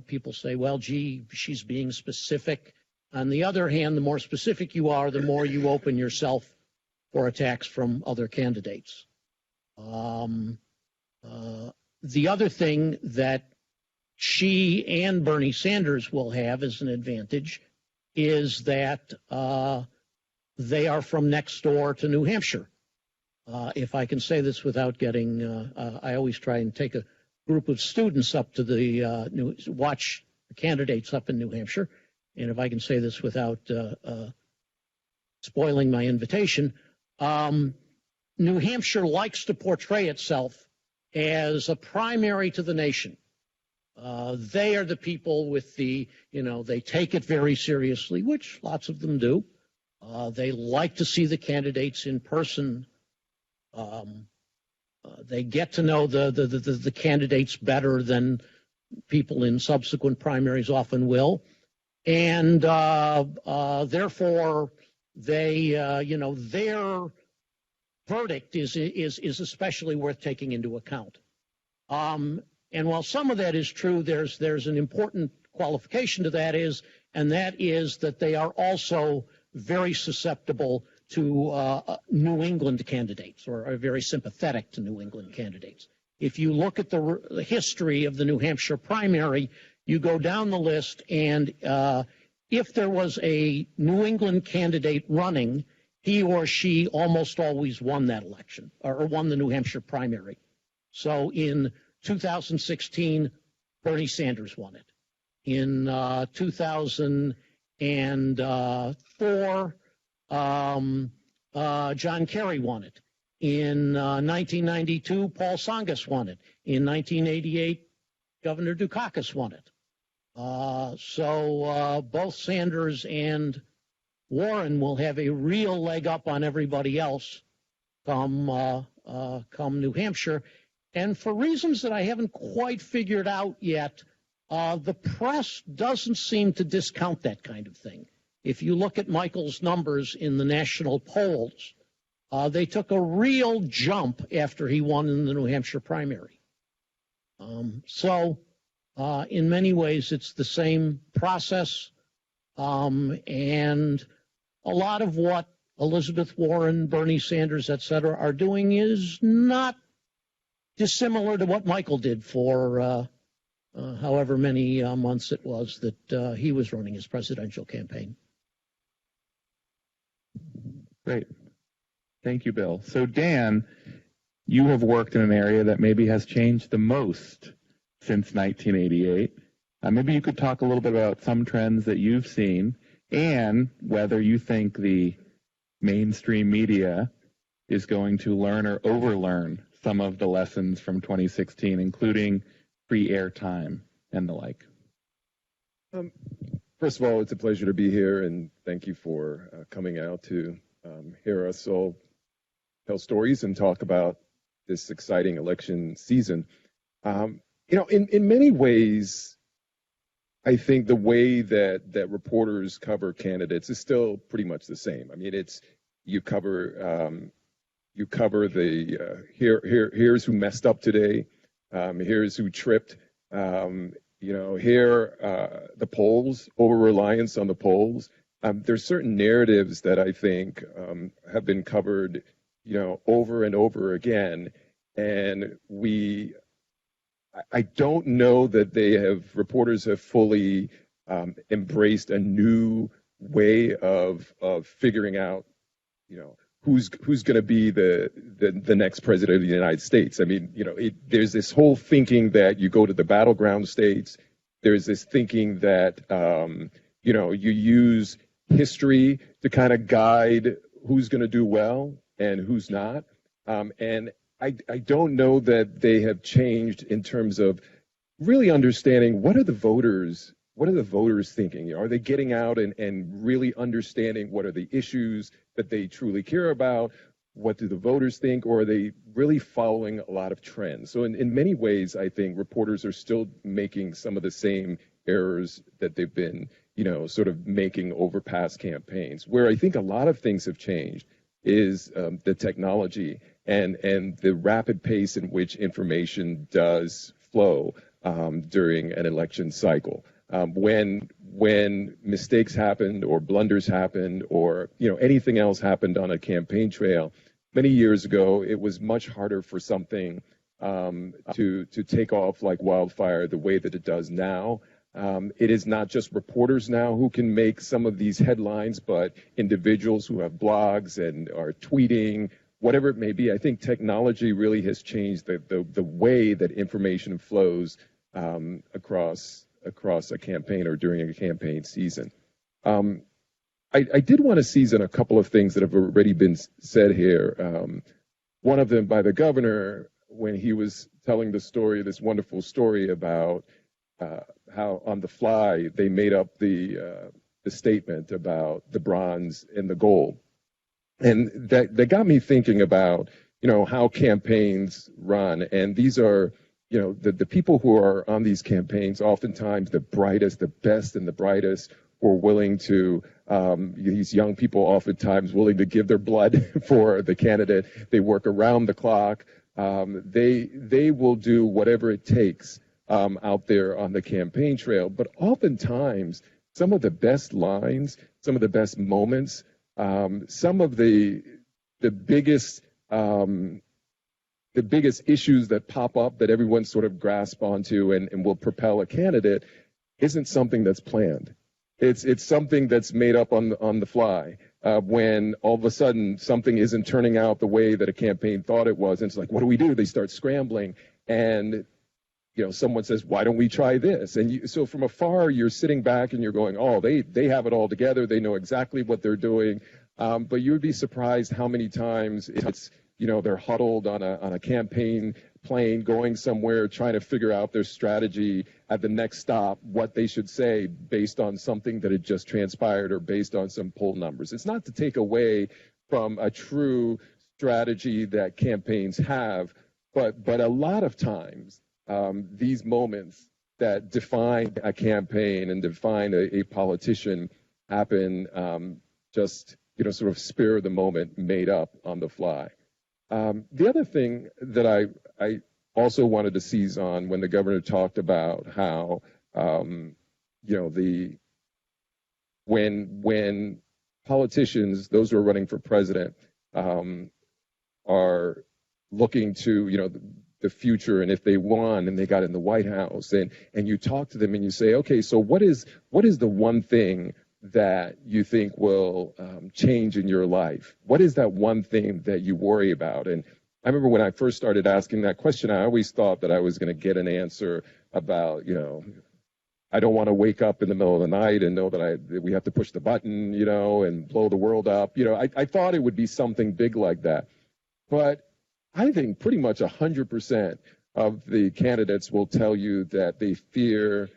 people say, well, gee, she's being specific. On the other hand, the more specific you are, the more you open yourself for attacks from other candidates. The other thing that she and Bernie Sanders will have as an advantage is that they are from next door to New Hampshire. If I can say this without getting, I always try and take a group of students up to watch the candidates up in New Hampshire. And if I can say this without spoiling my invitation, New Hampshire likes to portray itself as a primary to the nation. They are the people with the, they take it very seriously, which lots of them do. They like to see the candidates in person. They get to know the candidates better than people in subsequent primaries often will. And therefore, they, their verdict is especially worth taking into account. And while some of that is true, there's an important qualification to that and that is that they are also very susceptible to New England candidates, or are very sympathetic to New England candidates. If you look at the history of the New Hampshire primary, you go down the list, and if there was a New England candidate running, he or she almost always won that election, or won the New Hampshire primary. So in 2016, Bernie Sanders won it. In 2004, John Kerry won it. In 1992, Paul Tsongas won it. In 1988, Governor Dukakis won it. So both Sanders and Warren will have a real leg up on everybody else come New Hampshire. And for reasons that I haven't quite figured out yet, the press doesn't seem to discount that kind of thing. If you look at Michael's numbers in the national polls, they took a real jump after he won in the New Hampshire primary. So in many ways, it's the same process. And a lot of what Elizabeth Warren, Bernie Sanders, et cetera, are doing is not dissimilar to what Michael did for however many months it was that he was running his presidential campaign. Great. Thank you, Bill. So, Dan, you have worked in an area that maybe has changed the most since 1988. Maybe you could talk a little bit about some trends that you've seen and whether you think the mainstream media is going to learn or overlearn some of the lessons from 2016, including free airtime and the like. First of all, it's a pleasure to be here, and thank you for coming out to hear us all tell stories and talk about this exciting election season. In many ways, I think the way that reporters cover candidates is still pretty much the same. I mean, it's you cover the here's who messed up today, here's who tripped. Here the polls, over reliance on the polls. There's certain narratives that I think have been covered, over and over again, and I don't know that reporters have fully embraced a new way of figuring out, who's going to be the next president of the United States. I mean, there's this whole thinking that you go to the battleground states. There's this thinking that, you use history to kind of guide who's going to do well and who's not. And I don't know that they have changed in terms of really understanding what are the voters thinking? Are they getting out and really understanding what are the issues that they truly care about? What do the voters think? Or are they really following a lot of trends? So in many ways, I think reporters are still making some of the same errors that they've been, sort of making over past campaigns. Where I think a lot of things have changed is the technology and the rapid pace in which information does flow during an election cycle. When mistakes happened or blunders happened or anything else happened on a campaign trail, many years ago it was much harder for something to take off like wildfire the way that it does now. It is not just reporters now who can make some of these headlines, but individuals who have blogs and are tweeting, whatever it may be. I think technology really has changed the way that information flows across a campaign or during a campaign season. I did want to seize on a couple of things that have already been said here. One of them by the governor when he was telling the story, this wonderful story about how on the fly they made up the statement about the bronze and the gold. And that got me thinking about, how campaigns run. And these are, the people who are on these campaigns, oftentimes the brightest, the best and the brightest, who are willing to, these young people oftentimes willing to give their blood for the candidate. They work around the clock. They will do whatever it takes out there on the campaign trail. But oftentimes, some of the best lines, some of the best moments, some of the biggest issues that pop up that everyone sort of grasp onto and will propel a candidate isn't something that's planned. It's something that's made up on the fly when all of a sudden something isn't turning out the way that a campaign thought it was. And it's like, what do? They start scrambling, and someone says, why don't we try this? And so from afar, you're sitting back and you're going, oh, they have it all together. They know exactly what they're doing. But you would be surprised how many times it's, they're huddled on a campaign plane going somewhere trying to figure out their strategy at the next stop, what they should say based on something that had just transpired or based on some poll numbers. It's not to take away from a true strategy that campaigns have, but a lot of times, these moments that define a campaign and define a politician happen just, sort of spur of the moment, made up on the fly. The other thing that I also wanted to seize on when the governor talked about how, when politicians, those who are running for president, are looking to, the future, and if they won and they got in the White House, and you talk to them and you say, okay, so what is the one thing that you think will change in your life? What is that one thing that you worry about? And I remember when I first started asking that question, I always thought that I was going to get an answer about, I don't want to wake up in the middle of the night and know that we have to push the button, and blow the world up. I thought it would be something big like that. But I think pretty much 100% of the candidates will tell you that they fear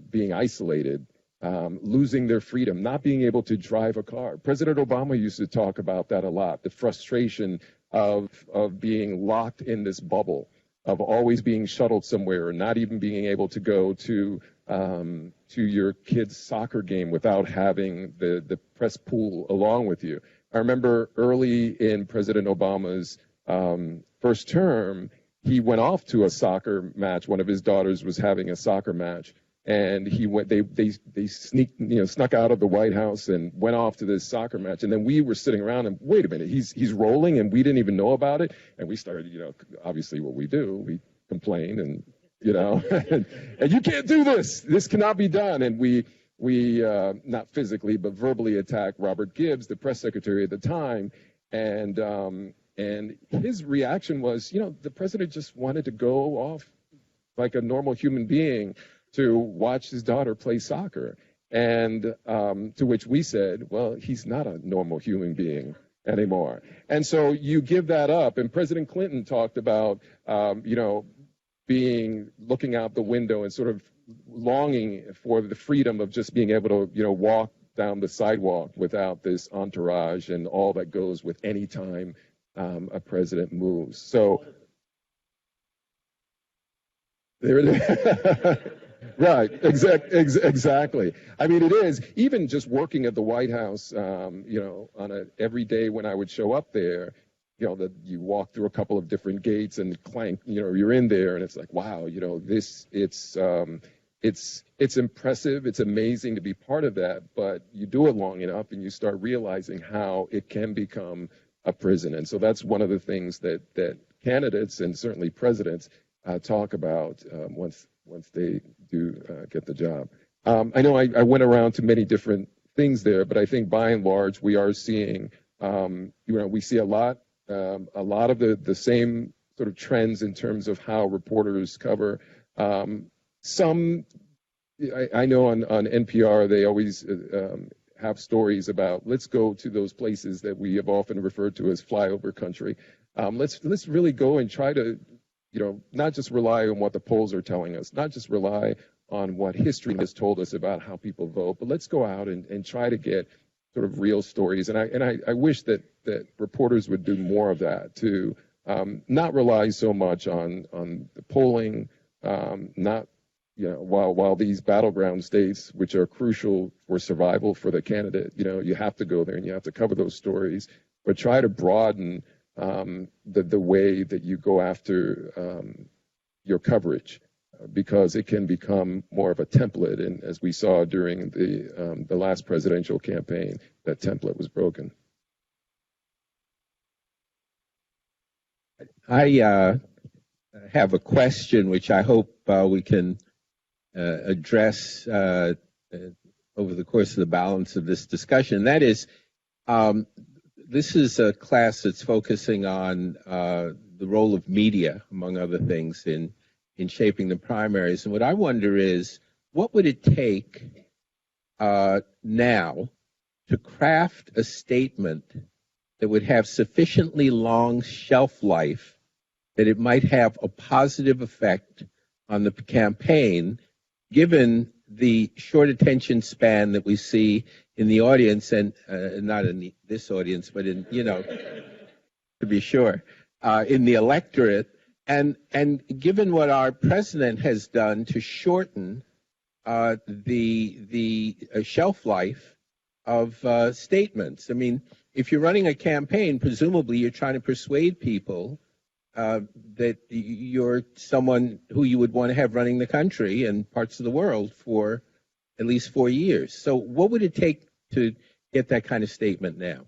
being isolated, losing their freedom, not being able to drive a car. President Obama used to talk about that a lot, the frustration of being locked in this bubble, of always being shuttled somewhere, or not even being able to go to your kid's soccer game without having the press pool along with you. I remember early in President Obama's first term, he went off to a soccer match. One of his daughters was having a soccer match, and he went. They snuck out of the White House and went off to this soccer match. And then we were sitting around and, wait a minute, he's rolling, and we didn't even know about it. And we started, obviously what we do, we complain and and you can't do this. This cannot be done. And we not physically but verbally attacked Robert Gibbs, the press secretary at the time, and his reaction was, the president just wanted to go off like a normal human being to watch his daughter play soccer. And to which we said, well, he's not a normal human being anymore. And so you give that up. And President Clinton talked about, looking out the window and sort of longing for the freedom of just being able to, walk down the sidewalk without this entourage and all that goes with any time a president moves. So there it is. Right, exactly. I mean, it is, even just working at the White House, on a every day when I would show up there, that you walk through a couple of different gates and clank, you're in there and it's like, wow, it's impressive. It's amazing to be part of that, but you do it long enough and you start realizing how it can become a prison. And so that's one of the things that candidates and certainly presidents talk about once they do get the job. I know I went around to many different things there, but I think by and large we are seeing, we see a lot of the same sort of trends in terms of how reporters cover. Some, I know on NPR they always have stories about, let's go to those places that we have often referred to as flyover country. Let's really go and try to not just rely on what the polls are telling us, not just rely on what history has told us about how people vote, but let's go out and try to get sort of real stories. And I wish that reporters would do more of that, to not rely so much on the polling, not, while these battleground states, which are crucial for survival for the candidate, you have to go there and you have to cover those stories, but try to broaden the way that you go after your coverage, because it can become more of a template. And as we saw during the last presidential campaign, that template was broken. I have a question which I hope we can address over the course of the balance of this discussion. That is, this is a class that's focusing on the role of media, among other things, in shaping the primaries. And what I wonder is, what would it take now to craft a statement that would have sufficiently long shelf life that it might have a positive effect on the campaign, given the short attention span that we see in the audience, and not in this audience, but in, to be sure, in the electorate, and given what our president has done to shorten the shelf life of statements. I mean, if you're running a campaign, presumably you're trying to persuade people that you're someone who you would want to have running the country and parts of the world for at least 4 years. So what would it take to get that kind of statement now?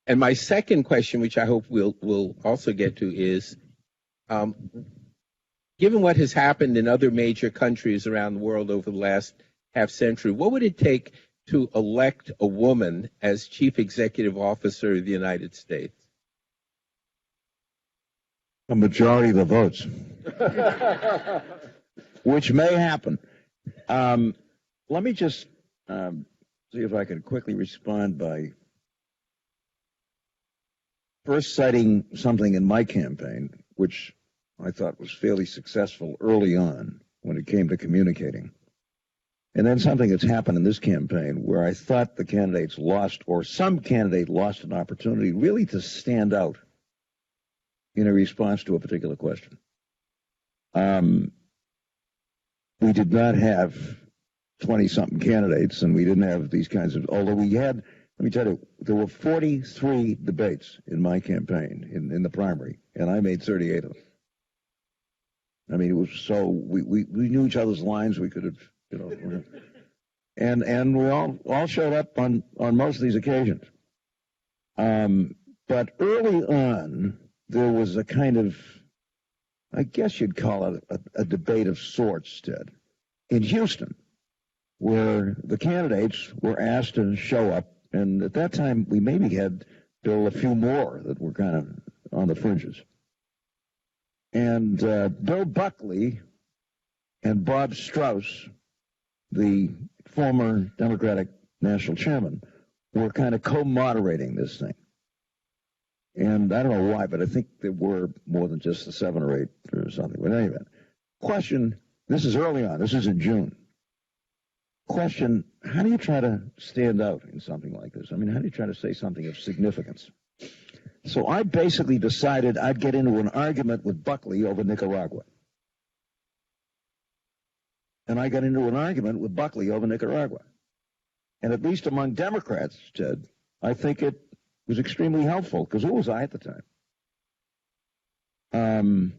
And my second question, which I hope we'll also get to, is, given what has happened in other major countries around the world over the last half century, what would it take to elect a woman as chief executive officer of the United States? A majority of the votes, which may happen. Let me just see if I can quickly respond by first citing something in my campaign, which I thought was fairly successful early on when it came to communicating. And then something that's happened in this campaign where I thought the candidates lost, or some candidate lost, an opportunity really to stand out in a response to a particular question. We did not have 20-something candidates, and we didn't have these kinds of, although we had, let me tell you, there were 43 debates in my campaign in the primary, and I made 38 of them. I mean, it was so, we knew each other's lines, we could have, and we all showed up on most of these occasions. But early on, there was a kind of, I guess you'd call it a debate of sorts, Ted, in Houston, where the candidates were asked to show up, and at that time we maybe had, Bill, a few more that were kind of on the fringes. And Bill Buckley and Bob Strauss, the former Democratic national chairman, were kind of co-moderating this thing. And I don't know why, but I think there were more than just the 7 or 8 or something. But anyway, question, this is early on, this is in June. Question, how do you try to stand out in something like this? I mean, how do you try to say something of significance? So I basically decided I'd get into an argument with Buckley over Nicaragua. And I got into an argument with Buckley over Nicaragua. And at least among Democrats, Ted, I think it was extremely helpful, because who was I at the time? And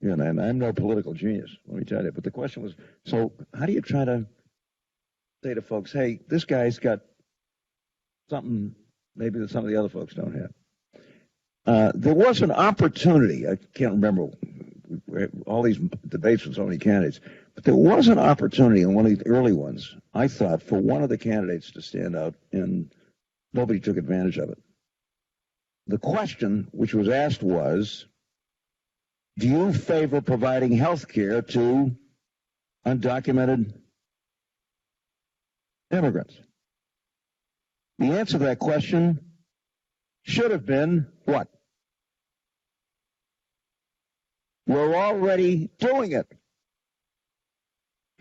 I'm no political genius, let me tell you. But the question was, so how do you try to say to folks, hey, this guy's got something maybe that some of the other folks don't have? There was an opportunity, I can't remember all these debates with so many candidates, but there was an opportunity in one of the early ones, I thought, for one of the candidates to stand out, and nobody took advantage of it. The question which was asked was, do you favor providing health care to undocumented immigrants? The answer to that question should have been what? We're already doing it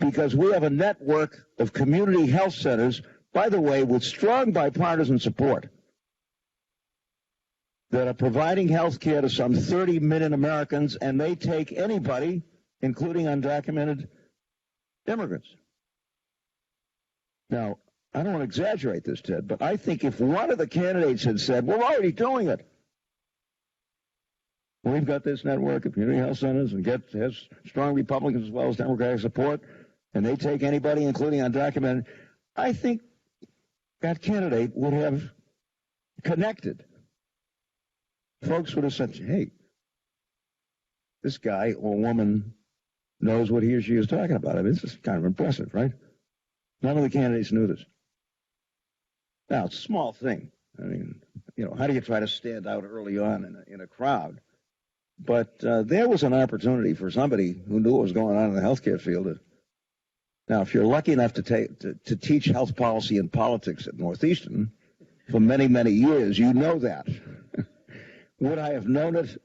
because we have a network of community health centers, by the way, with strong bipartisan support, that are providing health care to some 30 million Americans, and they take anybody, including undocumented immigrants. Now, I don't want to exaggerate this, Ted, but I think if one of the candidates had said, we're already doing it, we've got this network of community health centers and has strong Republicans as well as Democratic support, and they take anybody, including undocumented, I think that candidate would have connected. Folks would have said, hey, this guy or woman knows what he or she is talking about. I mean, this is kind of impressive, right? None of the candidates knew this. Now, it's a small thing. I mean, how do you try to stand out early on in a crowd? But there was an opportunity for somebody who knew what was going on in the healthcare field. Now, if you're lucky enough to teach health policy and politics at Northeastern for many, many years, you know that. Would I have known it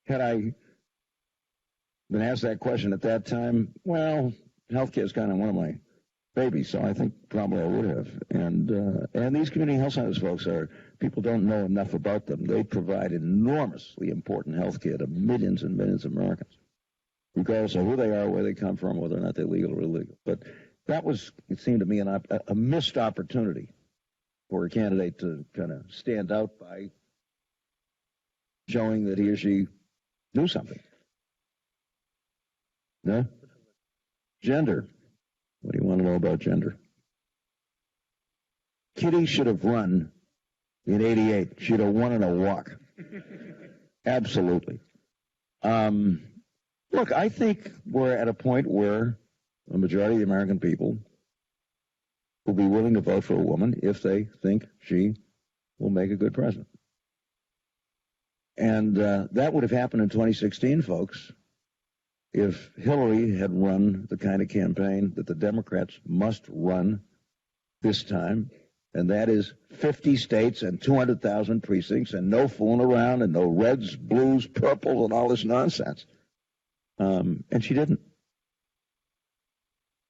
had I been asked that question at that time? Well, healthcare is kind of one of my babies, so I think probably I would have. And these community health centers, folks, people don't know enough about them. They provide enormously important health care to millions and millions of Americans, regardless of who they are, where they come from, whether or not they're legal or illegal. But that was, it seemed to me, a missed opportunity for a candidate to kind of stand out by showing that he or she knew something. No? Gender. What do you want to know about gender? Kitty should have run in '88. She'd have won in a walk. Absolutely. Look, I think we're at a point where a majority of the American people will be willing to vote for a woman if they think she will make a good president. And that would have happened in 2016, folks, if Hillary had run the kind of campaign that the Democrats must run this time, and that is 50 states and 200,000 precincts and no fooling around and no reds, blues, purples, and all this nonsense. And she didn't.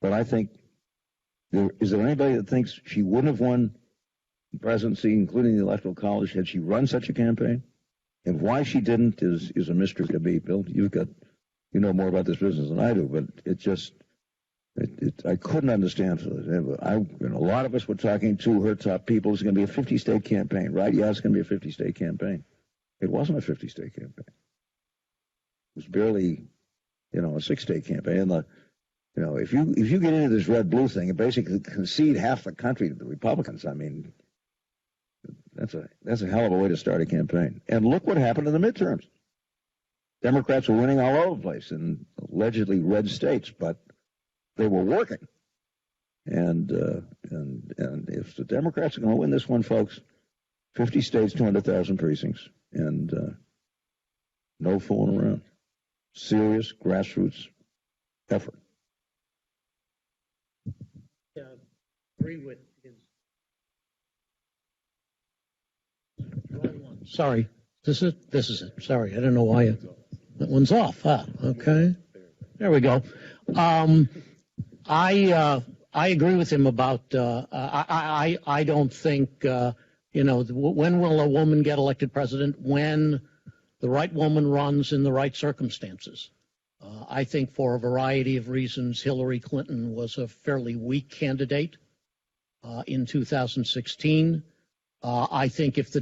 But I think, is there anybody that thinks she wouldn't have won the presidency, including the Electoral College, had she run such a campaign? And why she didn't is a mystery to me. Bill, you know more about this business than I do, but I couldn't understand. A lot of us were talking to her top people. It's going to be a 50-state campaign, right? Yeah, it's going to be a 50-state campaign. It wasn't a 50-state campaign. It was barely, a 6-state campaign. And if you get into this red-blue thing and basically concede half the country to the Republicans, I mean, that's a hell of a way to start a campaign. And look what happened in the midterms. Democrats were winning all over the place in allegedly red states, but they were working. And if the Democrats are going to win this one, folks, 50 states, 200,000 precincts, and no fooling around. Serious grassroots effort. Yeah, agree with his. Sorry, this is it. Sorry, I don't know why that one's off. Okay, there we go. I agree with him about. I don't think when will a woman get elected president? When the right woman runs in the right circumstances. I think for a variety of reasons, Hillary Clinton was a fairly weak candidate in 2016. I think if the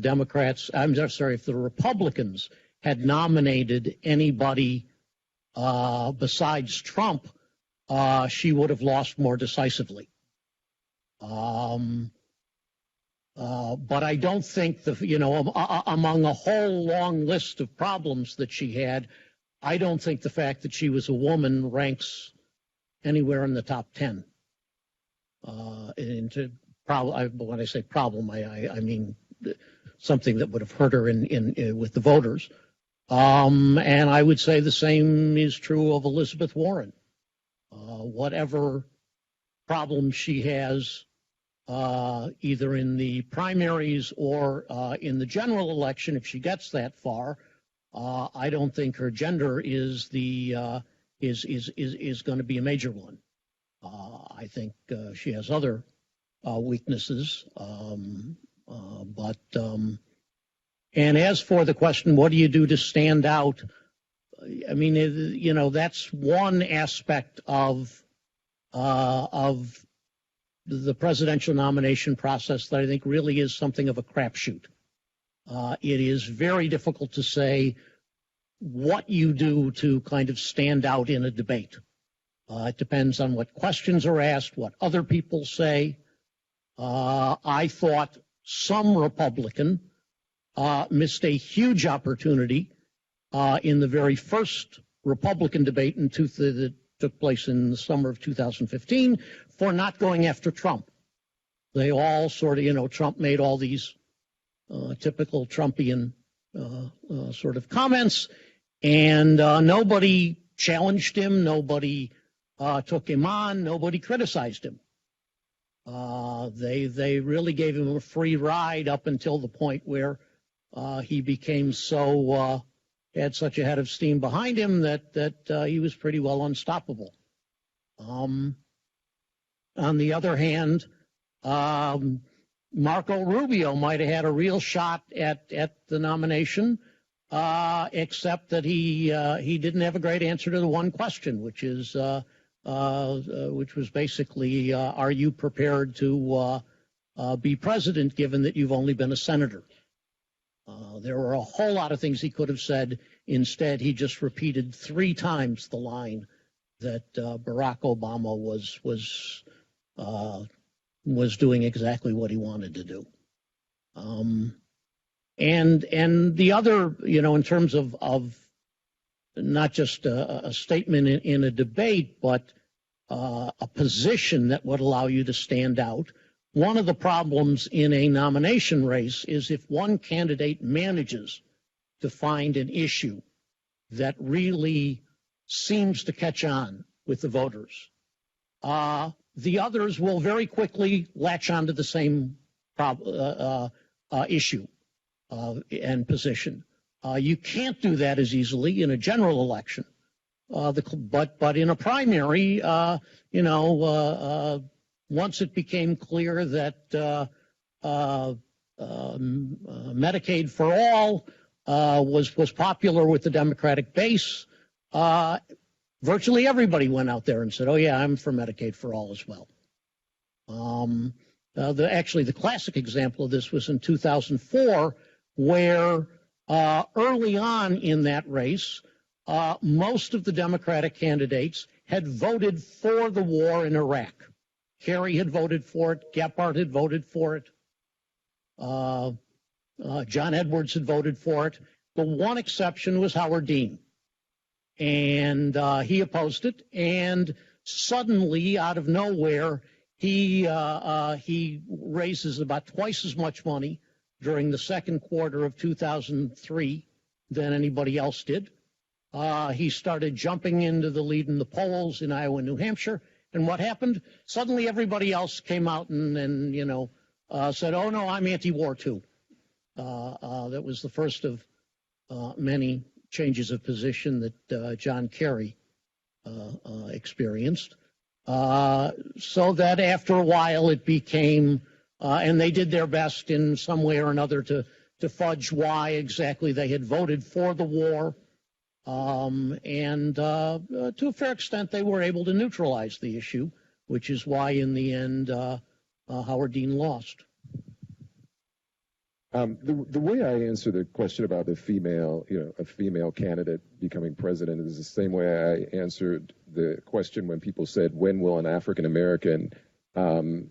if the Republicans had nominated anybody besides Trump, she would have lost more decisively. But I don't think among a whole long list of problems that she had, I don't think the fact that she was a woman ranks anywhere in the top 10. When I say problem, I mean something that would have hurt her in with the voters. And I would say the same is true of Elizabeth Warren. Whatever problems she has, either in the primaries or in the general election, if she gets that far, I don't think her gender is going to be a major one. I think she has other weaknesses, and as for the question, what do you do to stand out? I mean, you know, that's one aspect of the presidential nomination process that I think really is something of a crapshoot. It is very difficult to say what you do to kind of stand out in a debate. It depends on what questions are asked, what other people say. I thought some Republican missed a huge opportunity in the very first Republican debate that took place in the summer of 2015 for not going after Trump. They all sort of, you know, Trump made all these typical Trumpian sort of comments, and nobody challenged him, nobody took him on, nobody criticized him. They really gave him a free ride up until the point where he became so had such a head of steam behind him that he was pretty well unstoppable. On the other hand, Marco Rubio might have had a real shot at the nomination, except that he didn't have a great answer to the one question, which was basically, are you prepared to be president given that you've only been a senator? There were a whole lot of things he could have said. Instead, he just repeated 3 times the line that Barack Obama was doing exactly what he wanted to do. And the other, you know, in terms of not just a statement in a debate, but a position that would allow you to stand out. One of the problems in a nomination race is if one candidate manages to find an issue that really seems to catch on with the voters, the others will very quickly latch onto the same issue and position. You can't do that as easily in a general election. But in a primary, once it became clear that Medicaid for all was popular with the Democratic base, virtually everybody went out there and said, "Oh yeah, I'm for Medicaid for all as well." Actually, the classic example of this was in 2004, where early on in that race, most of the Democratic candidates had voted for the war in Iraq. Kerry had voted for it. Gephardt had voted for it. John Edwards had voted for it. The one exception was Howard Dean. And he opposed it. And suddenly, out of nowhere, he raises about twice as much money during the second quarter of 2003 than anybody else did. He started jumping into the lead in the polls in Iowa and New Hampshire. And what happened? Suddenly everybody else came out and said, "Oh, no, I'm anti-war, too." That was the first of many changes of position that John Kerry experienced. So that after a while it became, and they did their best in some way or another to fudge why exactly they had voted for the war. And to a fair extent, they were able to neutralize the issue, which is why, in the end, Howard Dean lost. The way I answer the question about a female candidate becoming president is the same way I answered the question when people said, "When will an African American, win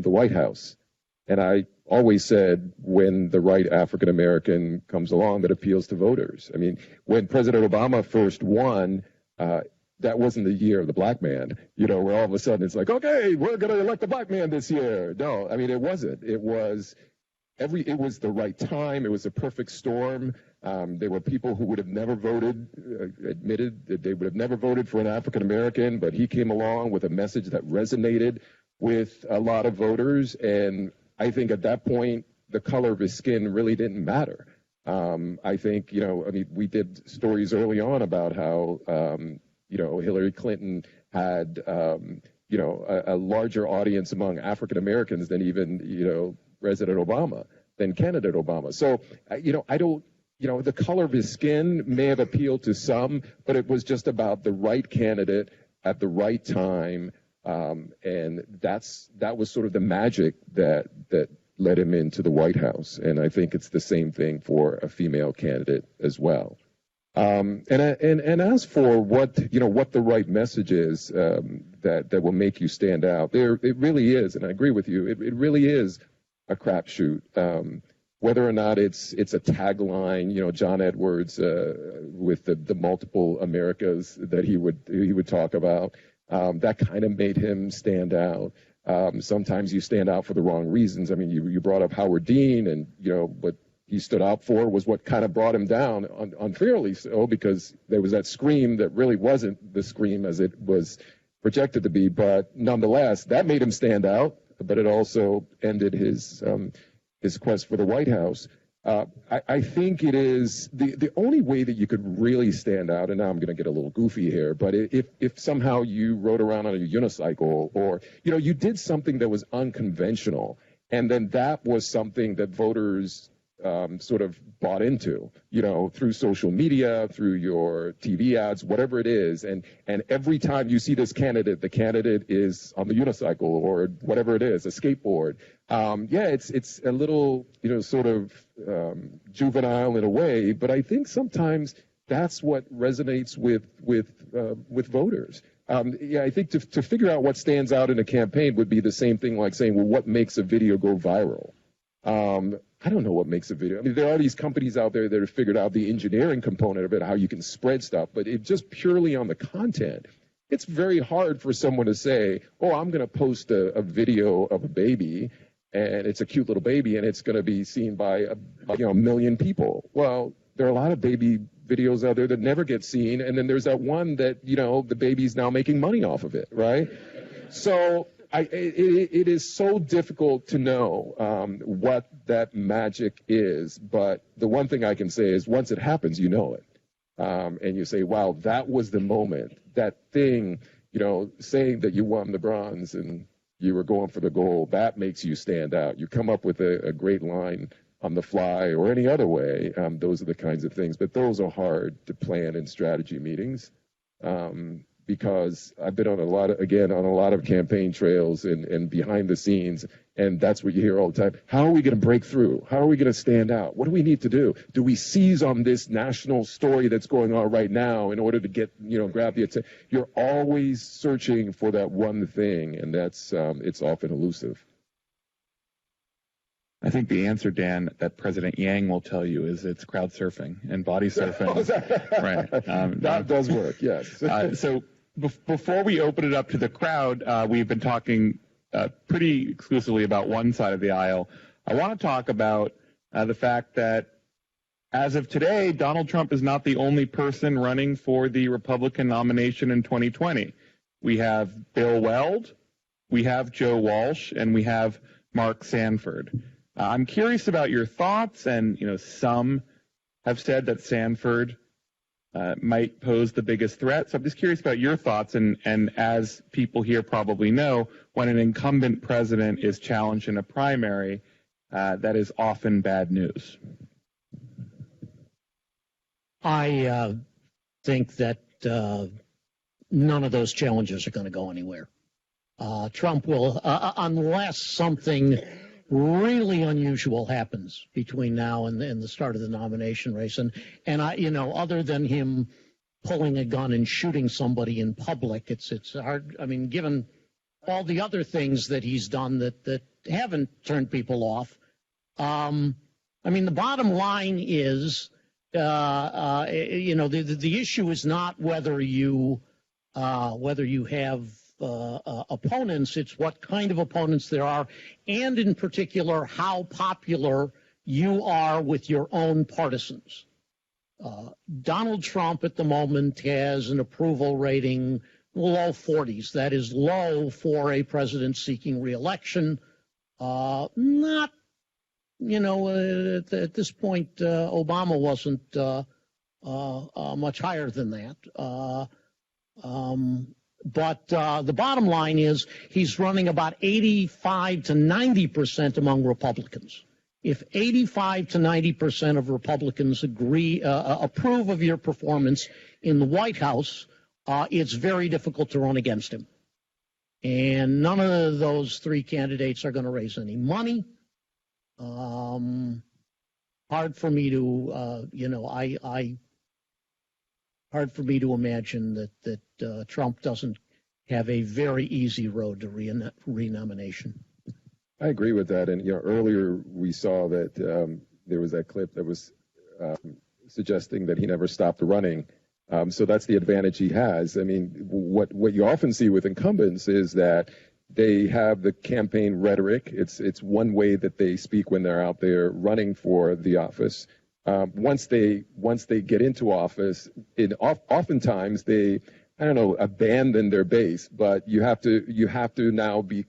the White House?" And I always said, when the right African American comes along that appeals to voters. I mean, when President Obama first won, that wasn't the year of the black man, where all of a sudden it's like, okay, we're going to elect a black man this year. No, I mean, it wasn't. It was the right time. It was a perfect storm. There were people who would have never voted, admitted that they would have never voted for an African American, but he came along with a message that resonated with a lot of voters. And I think at that point, the color of his skin really didn't matter. I think, I mean, we did stories early on about how, Hillary Clinton had, a larger audience among African Americans than even, President Obama, than candidate Obama. So, I don't, the color of his skin may have appealed to some, but it was just about the right candidate at the right time. And that was sort of the magic that led him into the White House. And I think it's the same thing for a female candidate as well. And as for what the right message is, that will make you stand out, it really is, and I agree with you, it really is a crapshoot. Whether or not it's a tagline, John Edwards, with the multiple Americas that he would talk about, that kind of made him stand out. Sometimes you stand out for the wrong reasons. I mean, you brought up Howard Dean, and what he stood out for was what kind of brought him down, unfairly so, because there was that scream that really wasn't the scream as it was projected to be. But nonetheless, that made him stand out. But it also ended his quest for the White House. I think it is the only way that you could really stand out, and now I'm going to get a little goofy here, but if somehow you rode around on a unicycle, or you did something that was unconventional, and then that was something that voters sort of bought into, through social media, through your TV ads, whatever it is, and every time you see this candidate, the candidate is on the unicycle or whatever it is, a skateboard. It's a little, sort of juvenile in a way, but I think sometimes that's what resonates with voters. I think to figure out what stands out in a campaign would be the same thing like saying, well, what makes a video go viral? I don't know what makes a video. I mean, there are these companies out there that have figured out the engineering component of it, how you can spread stuff, but it just purely on the content. It's very hard for someone to say, oh, I'm going to post a video of a baby, and it's a cute little baby, and it's going to be seen by a million people. Well, there are a lot of baby videos out there that never get seen, and then there's that one that, the baby's now making money off of it, right? So it is so difficult to know what that magic is, but the one thing I can say is once it happens, you know it. And you say, wow, that was the moment, that thing, saying that you won the bronze and you were going for the gold, that makes you stand out. You come up with a great line on the fly or any other way. Those are the kinds of things, but those are hard to plan in strategy meetings. Because I've been on a lot of campaign trails and behind the scenes, and that's what you hear all the time. How are we going to break through? How are we going to stand out? What do we need to do? Do we seize on this national story that's going on right now in order to get, grab the attention? You're always searching for that one thing, and that's it's often elusive. I think the answer, Dan, that President Yang will tell you is it's crowd surfing and body surfing. Right. That does work, yes. So before we open it up to the crowd, we've been talking pretty exclusively about one side of the aisle. I want to talk about the fact that as of today, Donald Trump is not the only person running for the Republican nomination in 2020. We have Bill Weld, we have Joe Walsh, and we have Mark Sanford. I'm curious about your thoughts, and some have said that Sanford might pose the biggest threat. So I'm just curious about your thoughts, and as people here probably know, when an incumbent president is challenged in a primary, that is often bad news. I think that none of those challenges are going to go anywhere. Trump will, unless something really unusual happens between now and the start of the nomination race. And I, other than him pulling a gun and shooting somebody in public, it's hard. I mean, given all the other things that he's done that haven't turned people off. I mean, the bottom line is, the issue is not whether you have opponents, it's what kind of opponents there are, and in particular, how popular you are with your own partisans. Donald Trump at the moment has an approval rating low 40s. That is low for a president seeking re-election. Not at this point, Obama wasn't much higher than that. But the bottom line is he's running about 85 to 90% among Republicans. If 85 to 90% of Republicans approve of your performance in the White House, it's very difficult to run against him. And none of those three candidates are going to raise any money. Hard for me to, hard for me to imagine that Trump doesn't have a very easy road to renomination. I agree with that. And earlier we saw that there was that clip that was suggesting that he never stopped running. So that's the advantage he has. I mean, what you often see with incumbents is that they have the campaign rhetoric. It's one way that they speak when they're out there running for the office. Once they get into office, oftentimes they, abandon their base. But you have to now be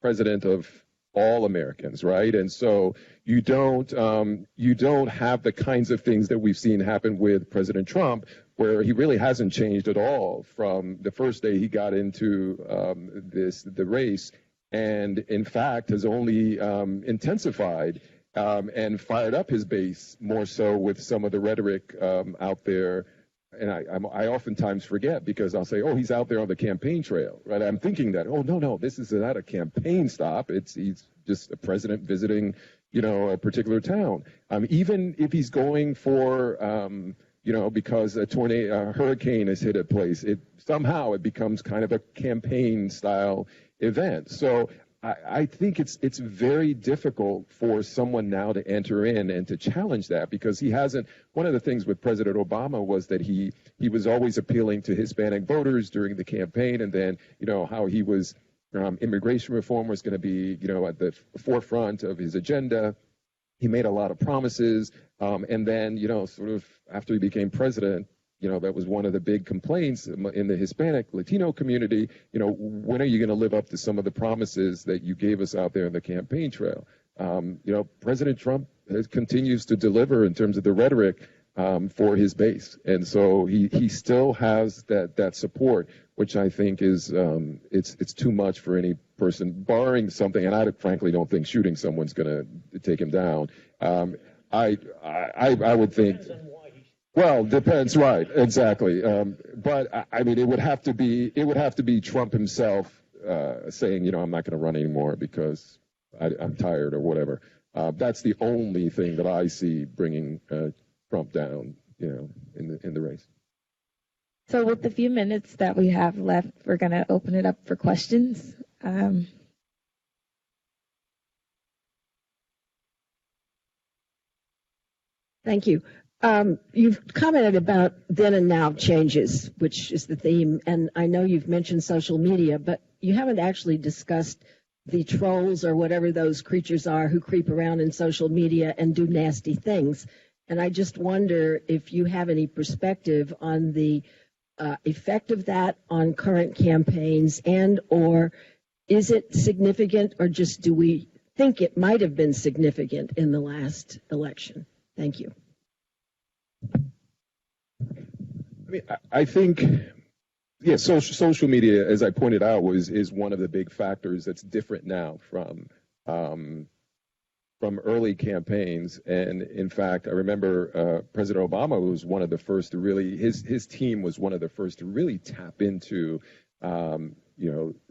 president of all Americans, right? And so you don't have the kinds of things that we've seen happen with President Trump, where he really hasn't changed at all from the first day he got into the race, and in fact has only intensified and fired up his base more so with some of the rhetoric out there. And I oftentimes forget, because I'll say, oh, he's out there on the campaign trail, right? I'm thinking that, oh, no, this is not a campaign stop. He's just a president visiting, a particular town. Even if he's going for, because a hurricane has hit a place, somehow it becomes kind of a campaign style event. So I think it's very difficult for someone now to enter in and to challenge that, because he hasn't. One of the things with President Obama was that he was always appealing to Hispanic voters during the campaign, and then how he was immigration reform was going to be at the forefront of his agenda. He made a lot of promises, and then sort of after he became president, that was one of the big complaints in the Hispanic Latino community. When are you going to live up to some of the promises that you gave us out there in the campaign trail? President Trump continues to deliver in terms of the rhetoric for his base, and so he still has that support, which I think is it's too much for any person, barring something. And I frankly don't think shooting someone's going to take him down. I would think. Well, depends, right? Exactly. But I mean, it would have to be Trump himself saying, I'm not going to run anymore because I'm tired or whatever. That's the only thing that I see bringing Trump down, in the race. So with the few minutes that we have left, we're going to open it up for questions. Thank you. You've commented about then and now changes, which is the theme, and I know you've mentioned social media, but you haven't actually discussed the trolls or whatever those creatures are who creep around in social media and do nasty things. And I just wonder if you have any perspective on the effect of that on current campaigns, and or is it significant, or just do we think it might have been significant in the last election? Thank you. I mean, I think, social media, as I pointed out, is one of the big factors that's different now from early campaigns. And in fact, I remember President Obama was one of the first to really, his team was one of the first to really tap into,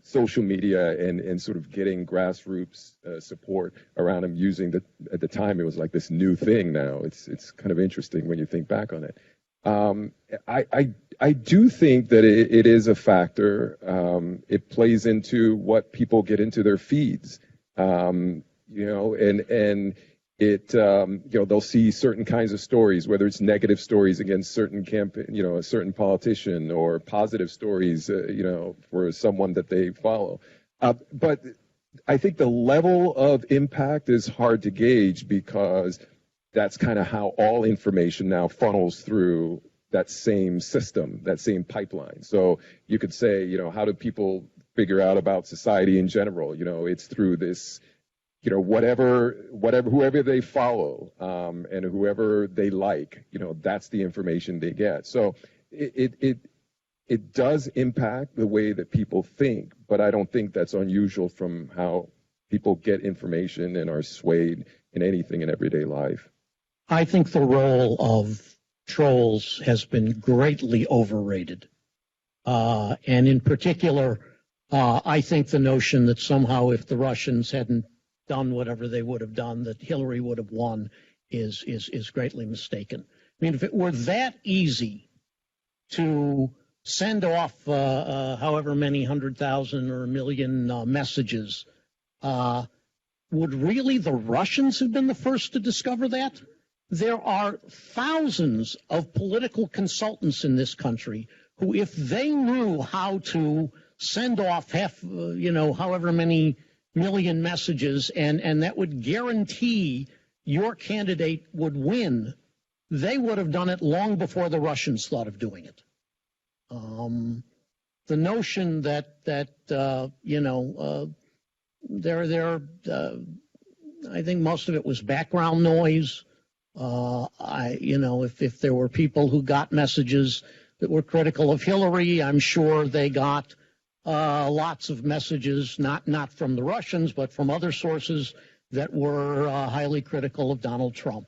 social media and sort of getting grassroots support around him, using at the time it was like this new thing. Now it's kind of interesting when you think back on it. I do think that it is a factor. It plays into what people get into their feeds, and it, they'll see certain kinds of stories, whether it's negative stories against certain a certain politician, or positive stories, for someone that they follow. But I think the level of impact is hard to gauge, because that's kind of how all information now funnels through that same system, that same pipeline. So you could say, how do people figure out about society in general? It's through this whoever they follow, and whoever they like, that's the information they get. So it does impact the way that people think, but I don't think that's unusual from how people get information and are swayed in anything in everyday life. I think the role of trolls has been greatly overrated. And in particular, I think the notion that somehow if the Russians hadn't done whatever they would have done, that Hillary would have won is greatly mistaken. I mean, if it were that easy to send off however many 100,000 or a million messages, would really the Russians have been the first to discover that? There are thousands of political consultants in this country who, if they knew how to send off however many million messages, and that would guarantee your candidate would win, they would have done it long before the Russians thought of doing it. The notion that I think most of it was background noise. If there were people who got messages that were critical of Hillary, I'm sure they got lots of messages, not from the Russians, but from other sources that were highly critical of Donald Trump.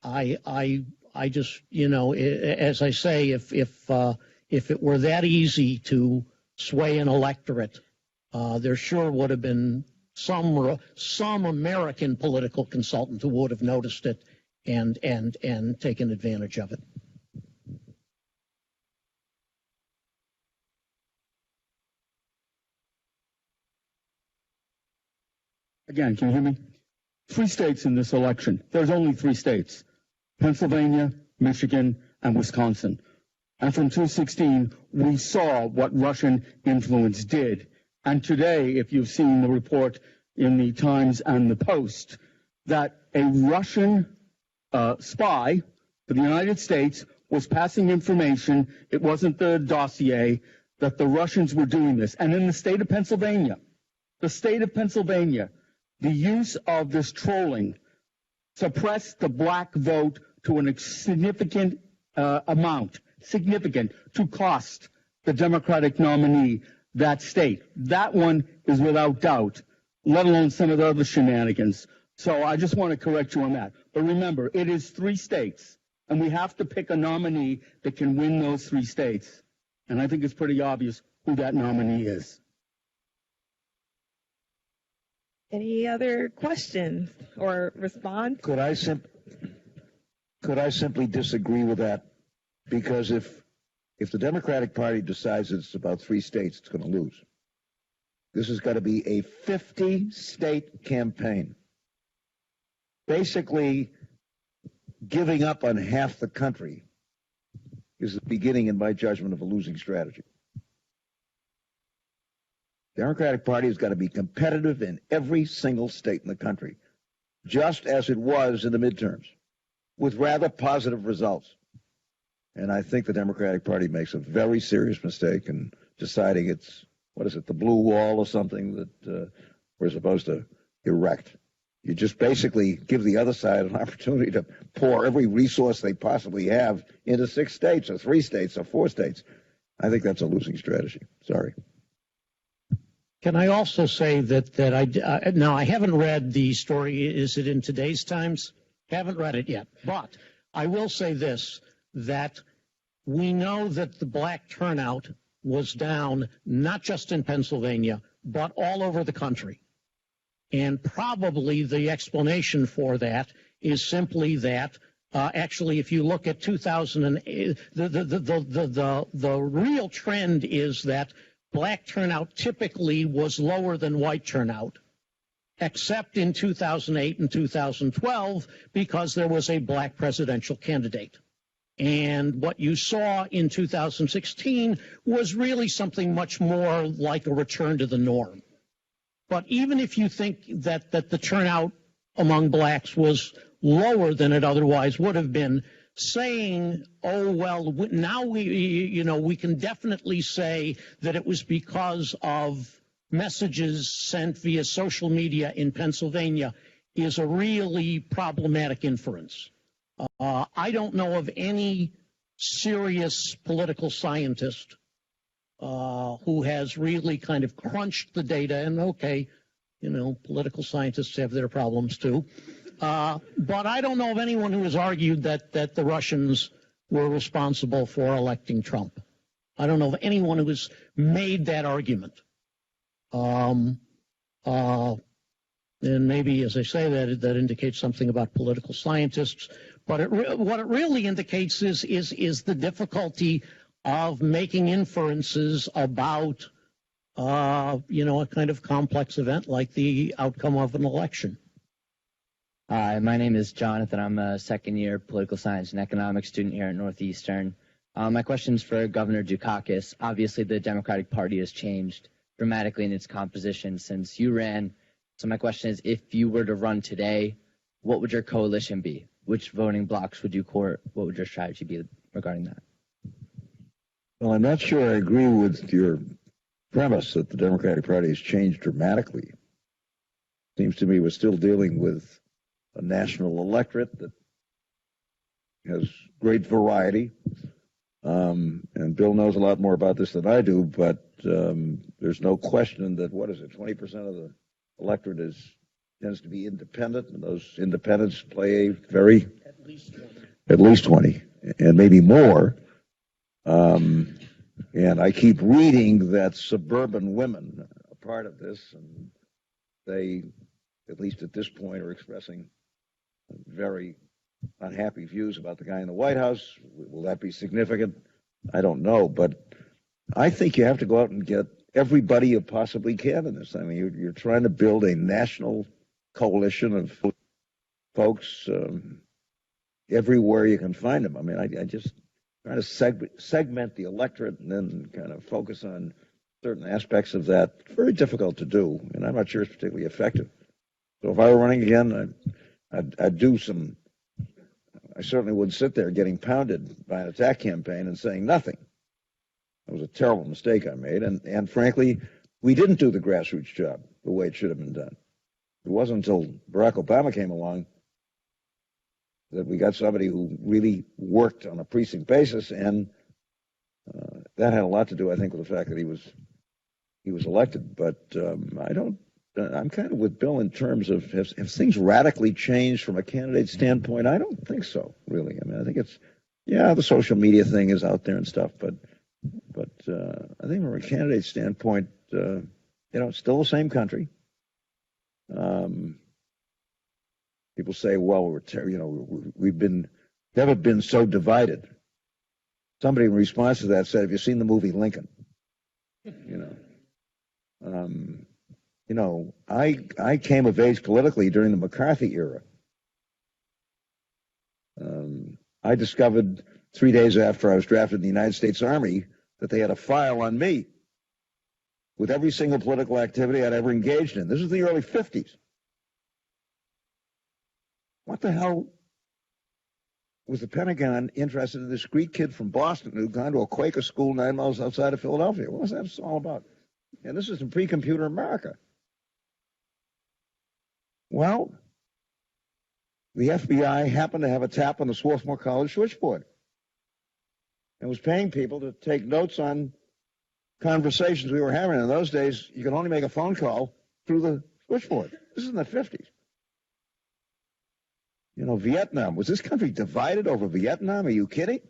I just, as I say, if it were that easy to sway an electorate, there sure would have been some American political consultant who would have noticed it and taken advantage of it. Again, can you hear me? 3 states in this election. There's only 3 states: Pennsylvania, Michigan, and Wisconsin. And from 2016, we saw what Russian influence did. And today, if you've seen the report in the Times and the Post, that a Russian spy for the United States was passing information, it wasn't the dossier, that the Russians were doing this. And in the state of Pennsylvania, the use of this trolling suppressed the black vote to a significant amount, to cost the Democratic nominee that state. That one is without doubt, let alone some of the other shenanigans. So I just want to correct you on that. But remember, it is 3 states, and we have to pick a nominee that can win those 3 states. And I think it's pretty obvious who that nominee is. Any other questions or response? Could I simply disagree with that? Because if the Democratic Party decides it's about 3 states, it's going to lose. This has got to be a 50-state campaign. Basically, giving up on half the country is the beginning, in my judgment, of a losing strategy. The Democratic Party has got to be competitive in every single state in the country, just as it was in the midterms, with rather positive results. And I think the Democratic Party makes a very serious mistake in deciding it's, the blue wall or something that we're supposed to erect. You just basically give the other side an opportunity to pour every resource they possibly have into 6 states or 3 states or 4 states. I think that's a losing strategy. Sorry. Can I also say that now I haven't read the story. Is it in today's Times? Haven't read it yet. But I will say this, that we know that the black turnout was down, not just in Pennsylvania, but all over the country. And probably the explanation for that is simply that actually, if you look at 2008, the real trend is that black turnout typically was lower than white turnout, except in 2008 and 2012 because there was a black presidential candidate. And what you saw in 2016 was really something much more like a return to the norm. But even if you think that the turnout among blacks was lower than it otherwise would have been, saying, oh, well, now we can definitely say that it was because of messages sent via social media in Pennsylvania is a really problematic inference. I don't know of any serious political scientist who has really kind of crunched the data, and okay, you know, political scientists have their problems too. But I don't know of anyone who has argued that the Russians were responsible for electing Trump. I don't know of anyone who has made that argument. And maybe, as I say, that indicates something about political scientists. But what it really indicates is the difficulty of making inferences about, you know, a kind of complex event like the outcome of an election. Hi, my name is Jonathan. I'm a second-year political science and economics student here at Northeastern. My question is for Governor Dukakis. Obviously, the Democratic Party has changed dramatically in its composition since you ran. So my question is, if you were to run today, what would your coalition be? Which voting blocks would you court? What would your strategy be regarding that? Well, I'm not sure I agree with your premise that the Democratic Party has changed dramatically. Seems to me we're still dealing with a national electorate that has great variety. And Bill knows a lot more about this than I do, but there's no question that, 20% of the electorate tends to be independent, and those independents play a very, at least 20, and maybe more. And I keep reading that suburban women are part of this, and they, at least at this point, are expressing very unhappy views about the guy in the White House. Will that be significant? I don't know, but I think you have to go out and get everybody you possibly can in this. I mean, you're trying to build a national coalition of folks everywhere you can find them. I mean, I just try to segment the electorate and then kind of focus on certain aspects of that. It's very difficult to do, and I'm not sure it's particularly effective. So if I were running again, I'd do some. I certainly wouldn't sit there getting pounded by an attack campaign and saying nothing. That was a terrible mistake I made, and frankly, we didn't do the grassroots job the way it should have been done. It wasn't until Barack Obama came along that we got somebody who really worked on a precinct basis, and that had a lot to do, I think, with the fact that he was elected. But I'm kind of with Bill in terms of have things radically changed from a candidate standpoint? I don't think so, really. I mean, I think it's, the social media thing is out there and stuff, but I think from a candidate standpoint, it's still the same country. People say, well, we've never been so divided. Somebody in response to that said, have you seen the movie Lincoln? I came of age politically during the McCarthy era. I discovered 3 days after I was drafted in the United States Army that they had a file on me with every single political activity I'd ever engaged in. This is the early 50s. What the hell was the Pentagon interested in this Greek kid from Boston who'd gone to a Quaker school 9 miles outside of Philadelphia? What was that all about? And this is in pre-computer America. Well, the FBI happened to have a tap on the Swarthmore College switchboard and was paying people to take notes on conversations we were having. In those days, you could only make a phone call through the switchboard. This is in the 50s. Vietnam. Was this country divided over Vietnam? Are you kidding?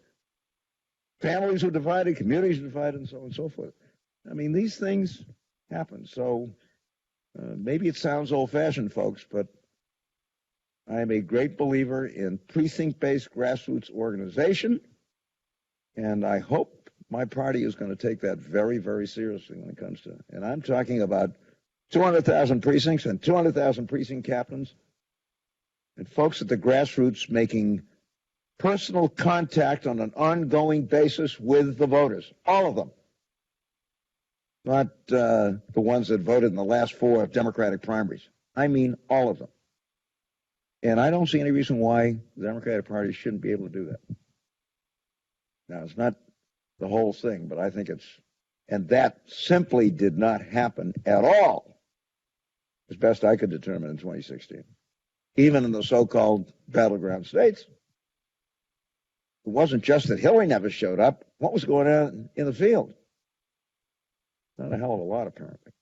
Families were divided, communities were divided, and so on and so forth. I mean, these things happen. So maybe it sounds old-fashioned, folks, but I am a great believer in precinct-based grassroots organization, and I hope my party is going to take that very, very seriously when it comes to it. And I'm talking about 200,000 precincts and 200,000 precinct captains and folks at the grassroots making personal contact on an ongoing basis with the voters, all of them. Not the ones that voted in the last 4 Democratic primaries. I mean all of them. And I don't see any reason why the Democratic Party shouldn't be able to do that. Now, it's not the whole thing, but I think it's And that simply did not happen at all, as best I could determine in 2016, even in the so-called battleground states. It wasn't just that Hillary never showed up. What was going on in the field? Not a hell of a lot, apparently.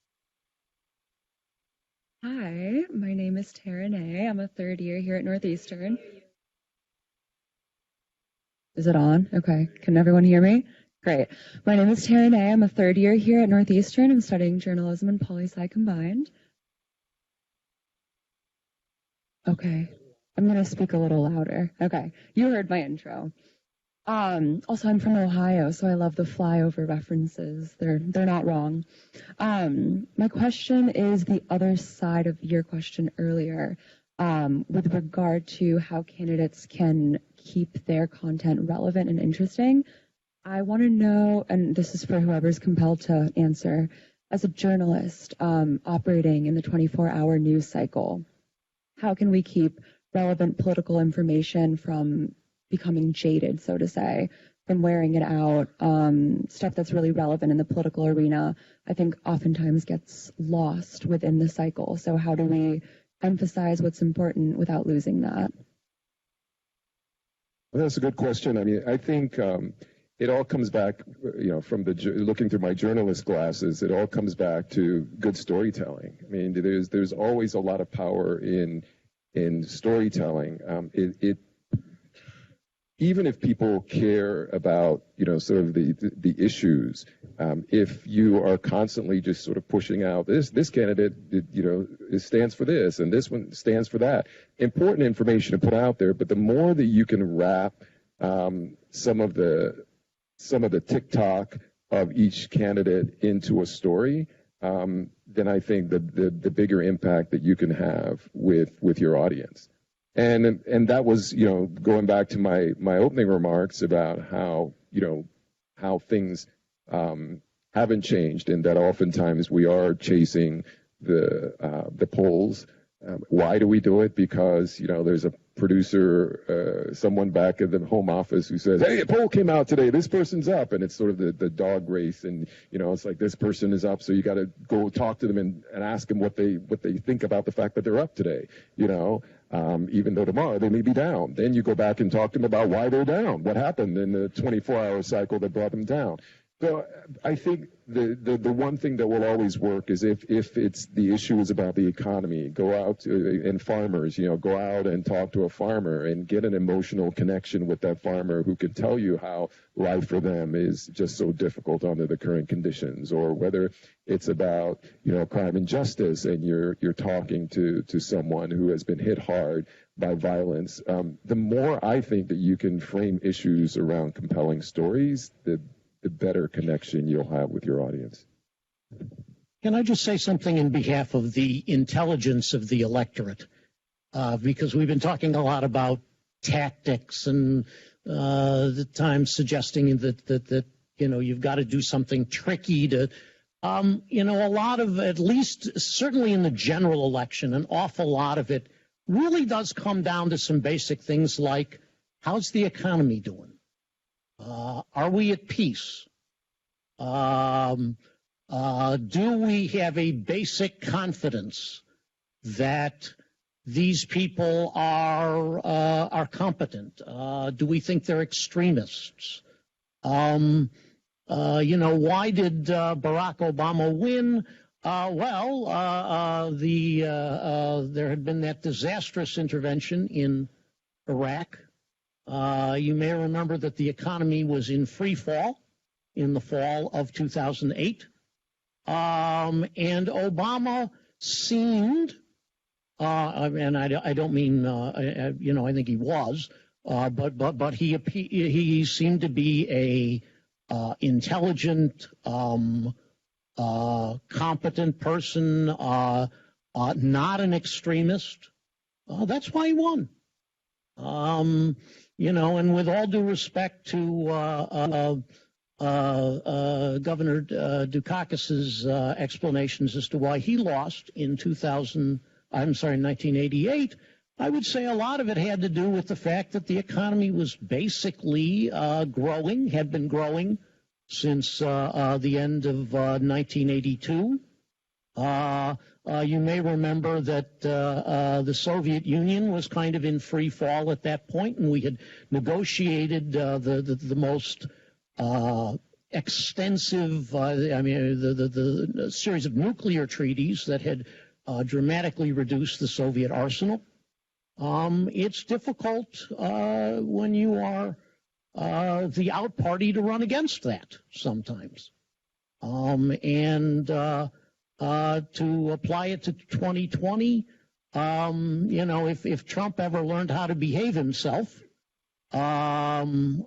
Hi, my name is Tara Nay. I'm a third year here at Northeastern. Is it on? Okay. Can everyone hear me? Great. My name is Tara Nay. I'm a third year here at Northeastern. I'm studying journalism and poli-sci combined. Okay. I'm going to speak a little louder. Okay. You heard my intro. Also, I'm from Ohio, so I love the flyover references. They're not wrong. My question is the other side of your question earlier, with regard to how candidates can keep their content relevant and interesting. I want to know, and this is for whoever's compelled to answer, as a journalist operating in the 24-hour news cycle, how can we keep relevant political information from becoming jaded, so to say, from wearing it out? Stuff that's really relevant in the political arena, I think oftentimes gets lost within the cycle. So how do we emphasize what's important without losing that? Well, that's a good question. I mean, I think it all comes back, from looking through my journalist glasses, it all comes back to good storytelling. I mean, there's always a lot of power in storytelling. Even if people care about, sort of the issues, if you are constantly just sort of pushing out this candidate, it stands for this and this one stands for that. Important information to put out there, but the more that you can wrap some of the TikTok of each candidate into a story, then I think the bigger impact that you can have with your audience. And that was, going back to my opening remarks about how things haven't changed, and that oftentimes we are chasing the polls. Why do we do it? Because, there's a producer, someone back at the home office who says, hey, a poll came out today, this person's up. And it's sort of the dog race. And, it's like this person is up, so you got to go talk to them and ask them what they think about the fact that they're up today, even though tomorrow they may be down. Then you go back and talk to them about why they're down, what happened in the 24-hour cycle that brought them down. So I think the one thing that will always work is if it's the issue is about the economy, go out and farmers, go out and talk to a farmer and get an emotional connection with that farmer who can tell you how life for them is just so difficult under the current conditions, or whether it's about, crime and justice and you're talking to someone who has been hit hard by violence. The more I think that you can frame issues around compelling stories, the better connection you'll have with your audience. Can I just say something in behalf of the intelligence of the electorate? Because we've been talking a lot about tactics and the times suggesting that you've got to do something tricky to, a lot of, at least certainly in the general election, an awful lot of it really does come down to some basic things like, how's the economy doing? Are we at peace? Do we have a basic confidence that these people are competent? Do we think they're extremists? Why did Barack Obama win? There had been that disastrous intervention in Iraq. You may remember that the economy was in free fall in the fall of 2008. And Obama seemed, and I don't mean, I think he was, but he seemed to be a intelligent, competent person, not an extremist. That's why he won. And with all due respect to Governor Dukakis's explanations as to why he lost in 1988, I would say a lot of it had to do with the fact that the economy was basically growing, had been growing since the end of 1982. You may remember that the Soviet Union was kind of in free fall at that point, and we had negotiated the most extensive, the series of nuclear treaties that had dramatically reduced the Soviet arsenal. It's difficult when you are the out party to run against that sometimes. To apply it to 2020, if Trump ever learned how to behave himself, and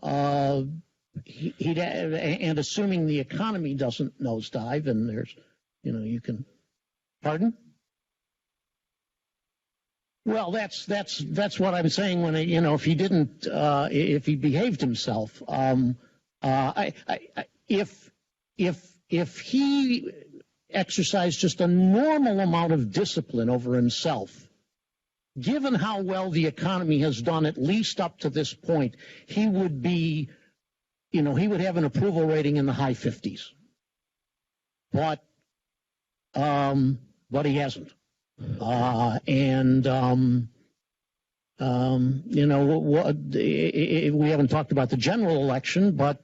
assuming the economy doesn't nosedive, and there's, you can, pardon? Well, that's what I'm saying when if he didn't, if he behaved himself, if he exercised just a normal amount of discipline over himself, given how well the economy has done at least up to this point, he would be, he would have an approval rating in the high 50s. But he hasn't. We haven't talked about the general election, but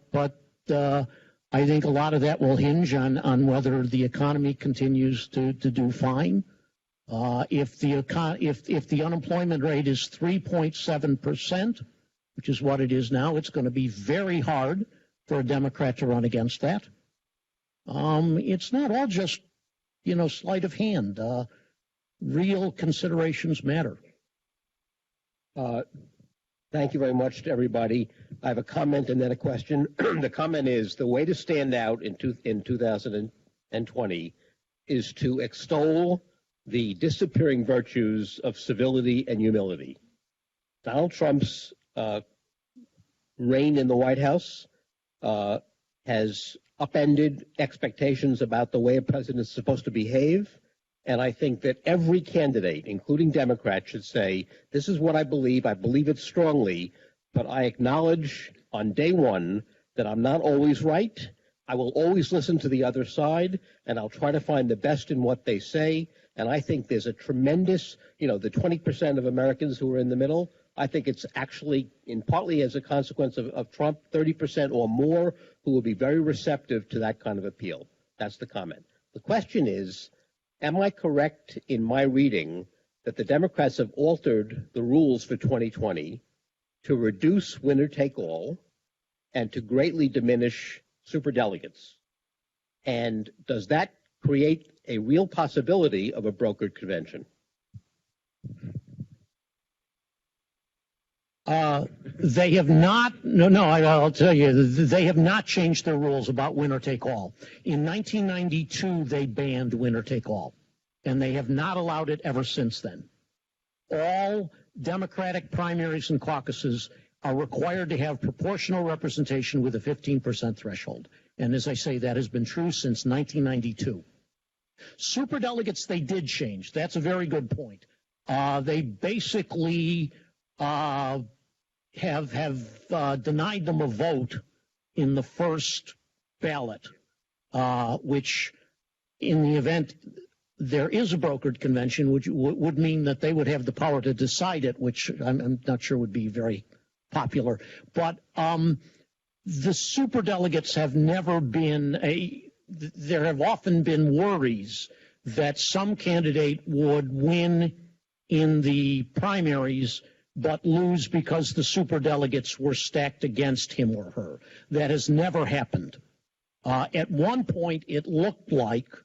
I think a lot of that will hinge on whether the economy continues to do fine. If the unemployment rate is 3.7%, which is what it is now, it's going to be very hard for a Democrat to run against that. It's not all just, sleight of hand. Real considerations matter. Thank you very much to everybody. I have a comment and then a question. The comment is the way to stand out in 2020 is to extol the disappearing virtues of civility and humility. Donald Trump's reign in the White House has upended expectations about the way a president is supposed to behave. And I think that every candidate, including Democrats, should say, this is what I believe it strongly, but I acknowledge on day one that I'm not always right. I will always listen to the other side, and I'll try to find the best in what they say. And I think there's a tremendous, the 20% of Americans who are in the middle, I think it's actually, partly as a consequence of Trump, 30% or more who will be very receptive to that kind of appeal. That's the comment. The question is, am I correct in my reading that the Democrats have altered the rules for 2020 to reduce winner-take-all and to greatly diminish superdelegates? And does that create a real possibility of a brokered convention? They have not, I'll tell you, they have not changed their rules about winner-take-all. In 1992, they banned winner-take-all, and they have not allowed it ever since then. All Democratic primaries and caucuses are required to have proportional representation with a 15% threshold. And as I say, that has been true since 1992. Superdelegates, they did change. That's a very good point. They basically have denied them a vote in the first ballot, which in the event there is a brokered convention, which would mean that they would have the power to decide it, which I'm not sure would be very popular. But the superdelegates have never been there have often been worries that some candidate would win in the primaries but lose because the superdelegates were stacked against him or her. That has never happened. At one point, it looked like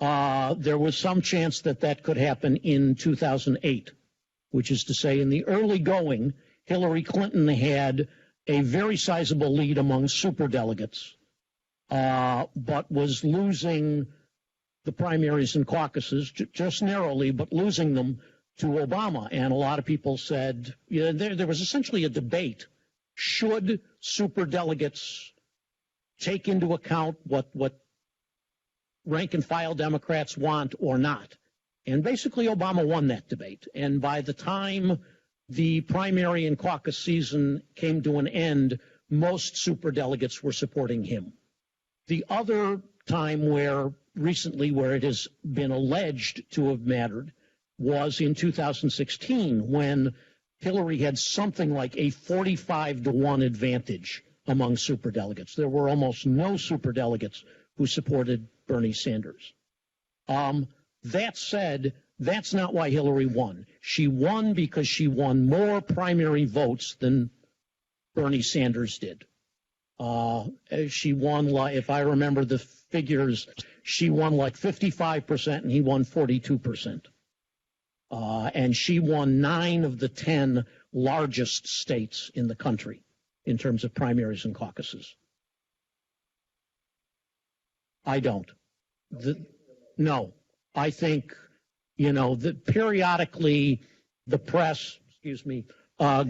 there was some chance that could happen in 2008, which is to say in the early going, Hillary Clinton had a very sizable lead among superdelegates, but was losing the primaries and caucuses just narrowly, but losing them to Obama. And a lot of people said, there was essentially a debate. Should superdelegates take into account what rank and file Democrats want or not? And basically Obama won that debate. And by the time the primary and caucus season came to an end, most superdelegates were supporting him. The other time recently where it has been alleged to have mattered was in 2016 when Hillary had something like a 45-to-1 advantage among superdelegates. There were almost no superdelegates who supported Bernie Sanders. That said, that's not why Hillary won. She won because she won more primary votes than Bernie Sanders did. She won, if I remember the figures, she won like 55% and he won 42%. And she won 9 of the 10 largest states in the country in terms of primaries and caucuses. I don't. No, I think, that periodically the press,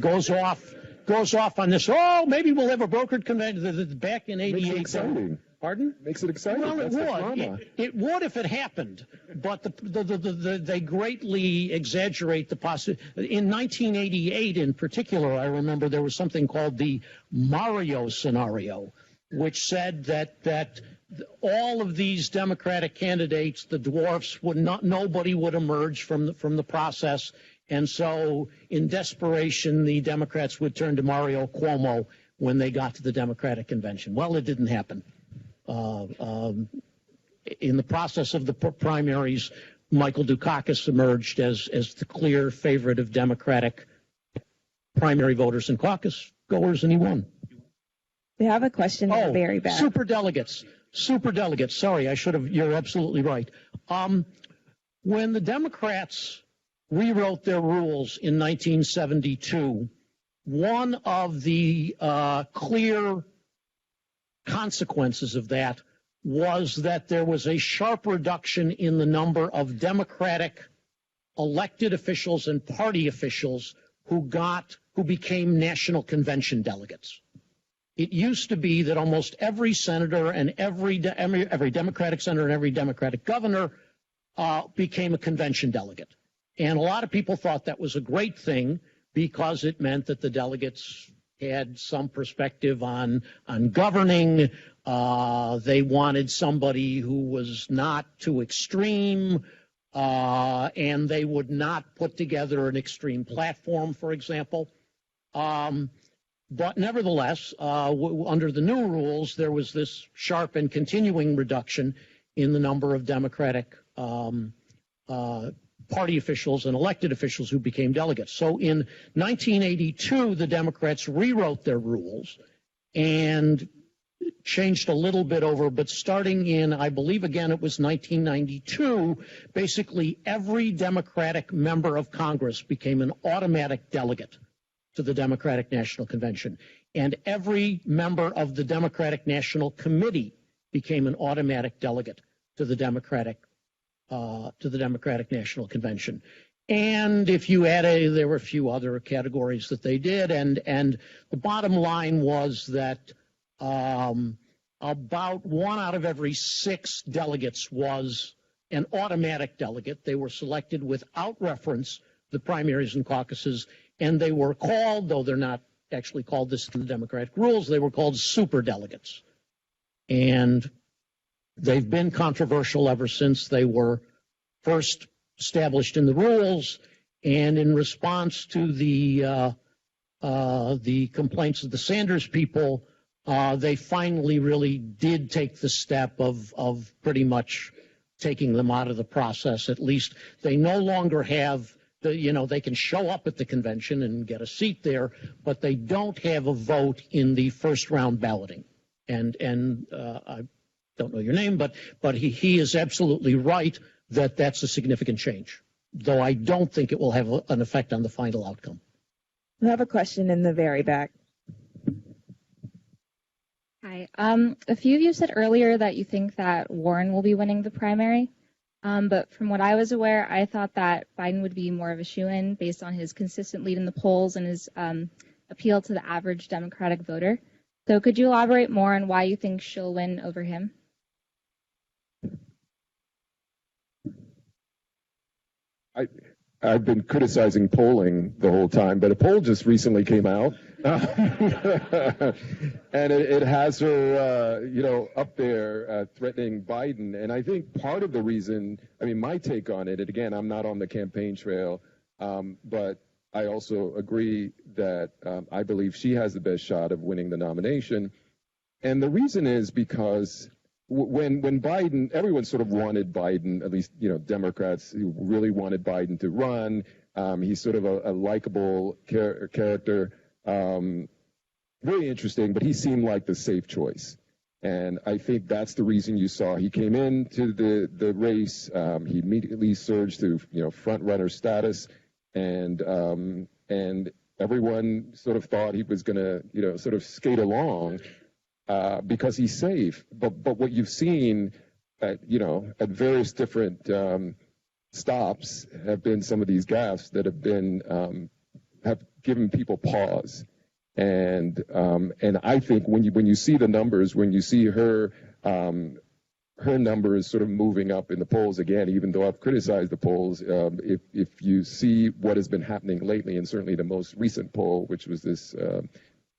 goes off on this. Oh, maybe we'll have a brokered convention back in '88. Pardon? Makes it exciting. Well, it would. It would if it happened, but they greatly exaggerate the possibility. In 1988, in particular, I remember there was something called the Mario scenario, which said that all of these Democratic candidates, the dwarfs, nobody would emerge from the process, and so in desperation, the Democrats would turn to Mario Cuomo when they got to the Democratic convention. Well, it didn't happen. In the process of the primaries, Michael Dukakis emerged as the clear favorite of Democratic primary voters and caucus goers, and he won. We have a question in the very back. Superdelegates. Sorry, you're absolutely right. When the Democrats rewrote their rules in 1972, one of the clear consequences of that was that there was a sharp reduction in the number of Democratic elected officials and party officials who became national convention delegates. It used to be that almost every senator and every Democratic senator and every Democratic governor became a convention delegate. And a lot of people thought that was a great thing because it meant that the delegates had some perspective on governing. They wanted somebody who was not too extreme, and they would not put together an extreme platform, for example. But nevertheless, under the new rules, there was this sharp and continuing reduction in the number of Democratic party officials and elected officials who became delegates. So in 1982, the Democrats rewrote their rules and changed a little bit over, but starting in, I believe, again, it was 1992, basically every Democratic member of Congress became an automatic delegate to the Democratic National Convention, and every member of the Democratic National Committee became an automatic delegate to the Democratic National Convention. And if you add there were a few other categories that they did, and the bottom line was that about 1 out of every 6 delegates was an automatic delegate. They were selected without reference to the primaries and caucuses, and they were called, though they're not actually called this in the Democratic rules, they were called superdelegates. And they've been controversial ever since they were first established in the rules, and in response to the complaints of the Sanders people, they finally really did take the step of pretty much taking them out of the process. At least they no longer have they can show up at the convention and get a seat there, but they don't have a vote in the first round balloting. And I don't know your name, but he is absolutely right that that's a significant change, though I don't think it will have an effect on the final outcome. We have a question in the very back. Hi. A few of you said earlier that you think that Warren will be winning the primary. But from what I was aware, I thought that Biden would be more of a shoo-in based on his consistent lead in the polls and his appeal to the average Democratic voter. So could you elaborate more on why you think she'll win over him? I I've been criticizing polling the whole time, but a poll just recently came out, and it has her, up there threatening Biden. And I think part of the reason, my take on it, and again, I'm not on the campaign trail, but I also agree that I believe she has the best shot of winning the nomination. And the reason is because when Biden, everyone sort of wanted Biden, at least, Democrats who really wanted Biden to run. He's sort of a likable character, very interesting, but he seemed like the safe choice. And I think that's the reason you saw he came into the race. He immediately surged to, front runner status, and everyone sort of thought he was going to, sort of skate along. Because he's safe, but what you've seen at various different stops have been some of these gaffes that have been have given people pause, and I think when you see the numbers, when you see her numbers sort of moving up in the polls again, even though I've criticized the polls, if you see what has been happening lately, and certainly the most recent poll, which was this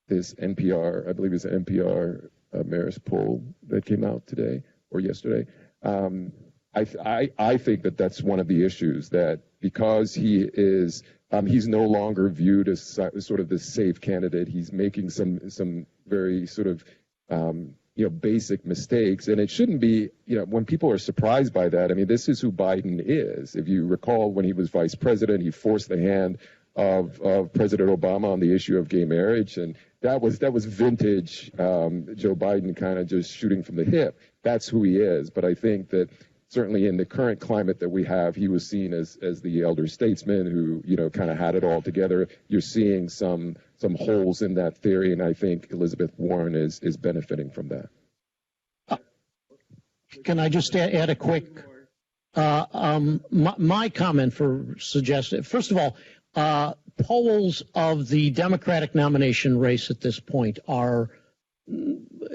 NPR, I believe it's an NPR Marist poll that came out today or yesterday. I think that that's one of the issues, that because he is, he's no longer viewed as sort of the safe candidate. He's making some very sort of, basic mistakes. And it shouldn't be, when people are surprised by that, this is who Biden is. If you recall, when he was vice president, he forced the hand of President Obama on the issue of gay marriage, and that was vintage Joe Biden kind of just shooting from the hip. That's who he is. But I think that certainly in the current climate that we have, he was seen as the elder statesman who kind of had it all together. You're seeing some holes in that theory, and I think Elizabeth Warren is benefiting from that. Can I just add a quick my comment for suggestion? First of all, polls of the Democratic nomination race at this point are,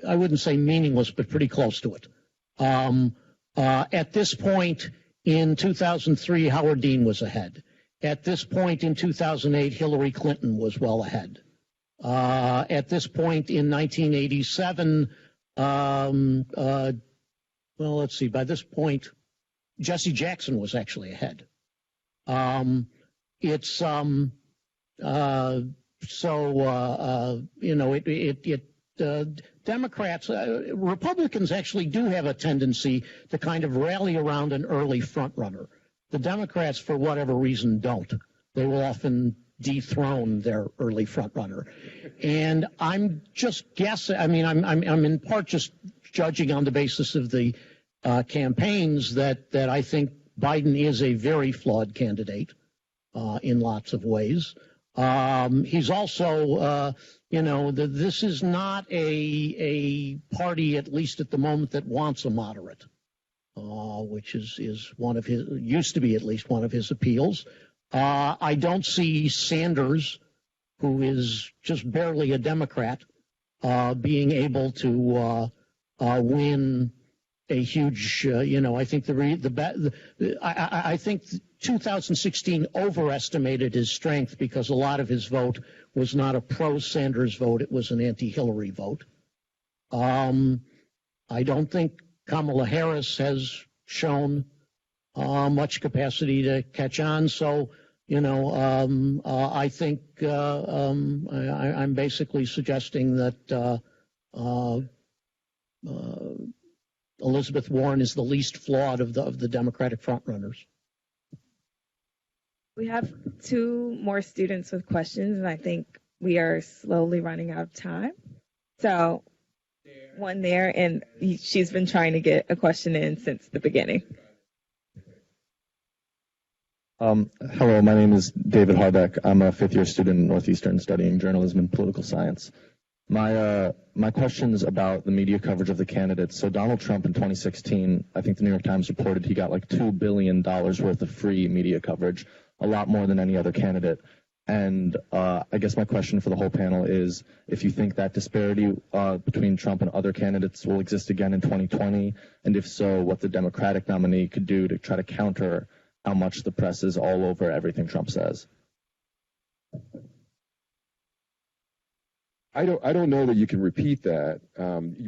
I wouldn't say meaningless, but pretty close to it. At this point in 2003, Howard Dean was ahead. At this point in 2008, Hillary Clinton was well ahead. At this point in 1987, let's see, by this point, Jesse Jackson was actually ahead. Democrats, Republicans actually do have a tendency to kind of rally around an early front runner. The Democrats, for whatever reason, don't. They will often dethrone their early front runner. And I'm just guessing, I'm in part just judging on the basis of the campaigns that I think Biden is a very flawed candidate in lots of ways. He's also, this is not a party, at least at the moment, that wants a moderate, which is one of his, used to be at least one of his appeals. I don't see Sanders, who is just barely a Democrat, being able to win a huge, I think I think 2016 overestimated his strength because a lot of his vote was not a pro-Sanders vote, it was an anti-Hillary vote. I don't think Kamala Harris has shown much capacity to catch on, so, I think I'm basically suggesting that Elizabeth Warren is the least flawed of the Democratic frontrunners. We have two more students with questions, and I think we are slowly running out of time. So one there, and she's been trying to get a question in since the beginning. Hello, my name is David Harbeck. I'm a fifth-year student at Northeastern studying journalism and political science. My question is about the media coverage of the candidates. So Donald Trump in 2016, I think the New York Times reported he got like $2 billion worth of free media coverage, a lot more than any other candidate. And I guess my question for the whole panel is if you think that disparity between Trump and other candidates will exist again in 2020, and if so, what the Democratic nominee could do to try to counter how much the press is all over everything Trump says? I don't know that you can repeat that.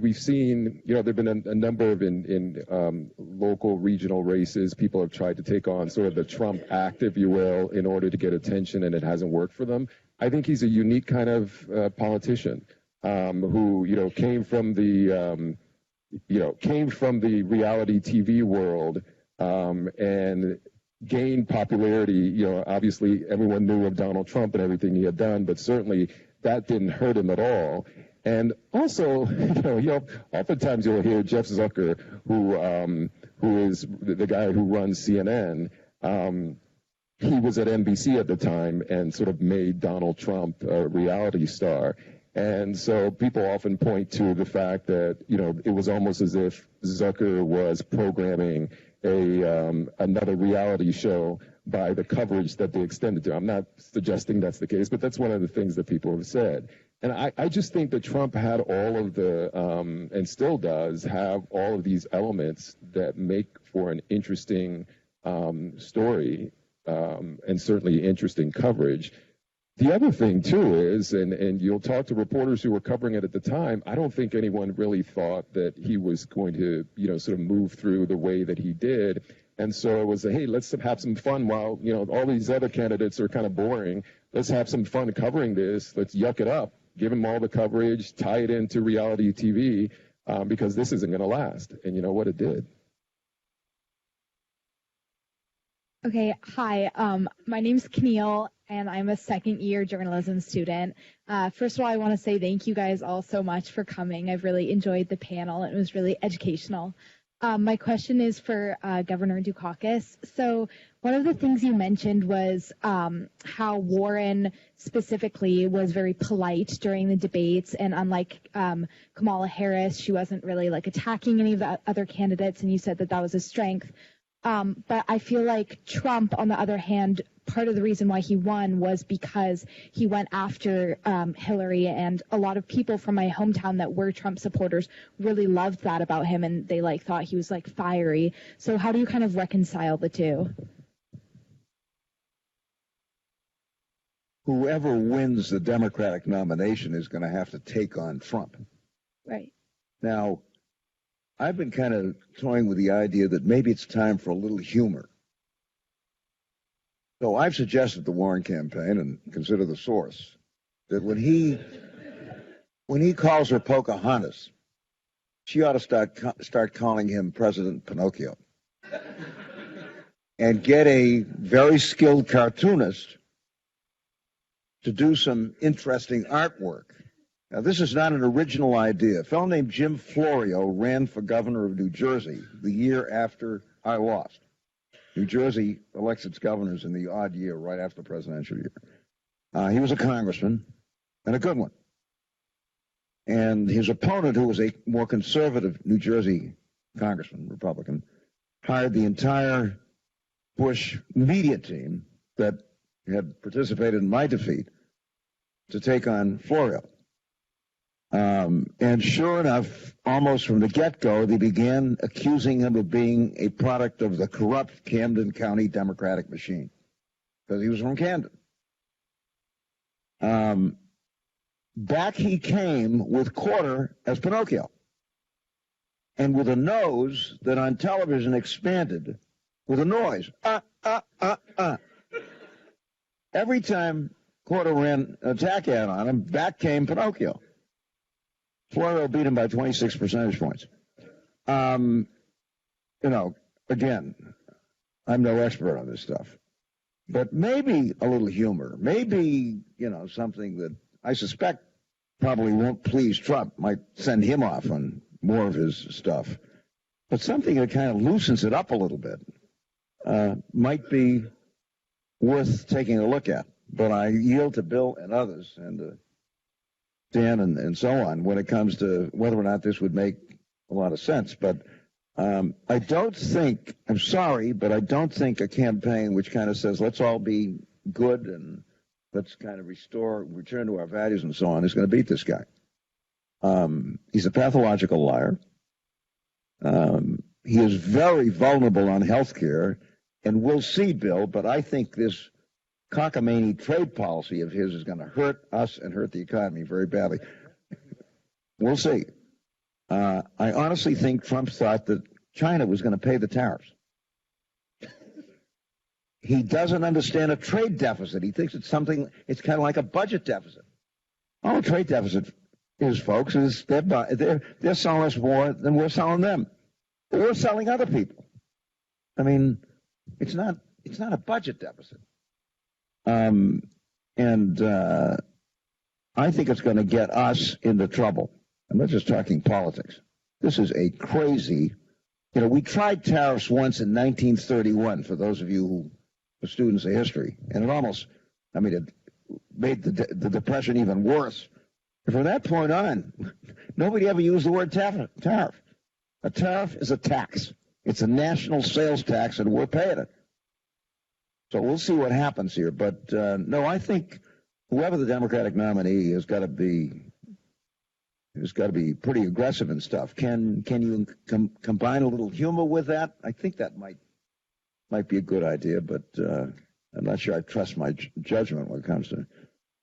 We've seen, there've been a number of in local regional races. People have tried to take on sort of the Trump act, if you will, in order to get attention, and it hasn't worked for them. I think he's a unique kind of politician who, came from the reality TV world and gained popularity. Obviously everyone knew of Donald Trump and everything he had done, but certainly that didn't hurt him at all. And also, oftentimes you'll hear Jeff Zucker, who is the guy who runs CNN. He was at NBC at the time and sort of made Donald Trump a reality star. And so people often point to the fact that, it was almost as if Zucker was programming another reality show by the coverage that they extended to. I'm not suggesting that's the case, but that's one of the things that people have said. And I just think that Trump had all of the, and still does have all of these elements that make for an interesting story and certainly interesting coverage. The other thing, too, is, and you'll talk to reporters who were covering it at the time, I don't think anyone really thought that he was going to, sort of move through the way that he did. And so it was, hey, let's have some fun while, all these other candidates are kind of boring. Let's have some fun covering this. Let's yuck it up, give them all the coverage, tie it into reality TV, because this isn't going to last. And you know what? It did. Okay, hi. My name's Keneal, and I'm a second-year journalism student. First of all, I want to say thank you guys all so much for coming. I've really enjoyed the panel. It was really educational. My question is for Governor Dukakis. So one of the things you mentioned was how Warren specifically was very polite during the debates, and unlike Kamala Harris, she wasn't really attacking any of the other candidates, and you said that was a strength. But I feel like Trump, on the other hand, part of the reason why he won was because he went after Hillary, and a lot of people from my hometown that were Trump supporters really loved that about him, and they thought he was fiery. So how do you kind of reconcile the two? Whoever wins the Democratic nomination is going to have to take on Trump. Right. Now, I've been kind of toying with the idea that maybe it's time for a little humor. So I've suggested the Warren campaign, and consider the source, that when he calls her Pocahontas, she ought to start calling him President Pinocchio. And get a very skilled cartoonist to do some interesting artwork. Now, this is not an original idea. A fellow named Jim Florio ran for governor of New Jersey the year after I lost. New Jersey elects its governors in the odd year right after the presidential year. He was a congressman, and a good one. And his opponent, who was a more conservative New Jersey congressman, Republican, hired the entire Bush media team that had participated in my defeat to take on Florio. And sure enough, almost from the get-go, they began accusing him of being a product of the corrupt Camden County Democratic machine, because he was from Camden. Back he came with Quarter as Pinocchio, and with a nose that on television expanded with a noise. Every time Quarter ran an attack ad on him, back came Pinocchio. Florio beat him by 26 percentage points. Again, I'm no expert on this stuff, but maybe a little humor, maybe, something that I suspect probably won't please Trump, might send him off on more of his stuff, but something that kind of loosens it up a little bit might be worth taking a look at. But I yield to Bill and others, and Dan and so on, when it comes to whether or not this would make a lot of sense. But I don't think, I'm sorry, but I don't think a campaign which kind of says, let's all be good and let's kind of return to our values and so on, is going to beat this guy. He's a pathological liar. He is very vulnerable on health care. And we'll see, Bill, but I think this cockamamie trade policy of his is going to hurt us and hurt the economy very badly. We'll see. I honestly think Trump thought that China was going to pay the tariffs. He doesn't understand a trade deficit. He thinks it's kind of like a budget deficit. All a trade deficit is, folks, is they're selling us more than we're selling them. But we're selling other people. I mean, it's not a budget deficit. I think it's going to get us into trouble. I'm not just talking politics. This is a crazy, we tried tariffs once in 1931, for those of you who are students of history, and it made the Depression even worse. And from that point on, nobody ever used the word tariff. A tariff is a tax. It's a national sales tax, and we're paying it. So we'll see what happens here. But no, I think whoever the Democratic nominee has got to be pretty aggressive and stuff. Can you combine a little humor with that? I think that might be a good idea, but I'm not sure I trust my judgment when it comes to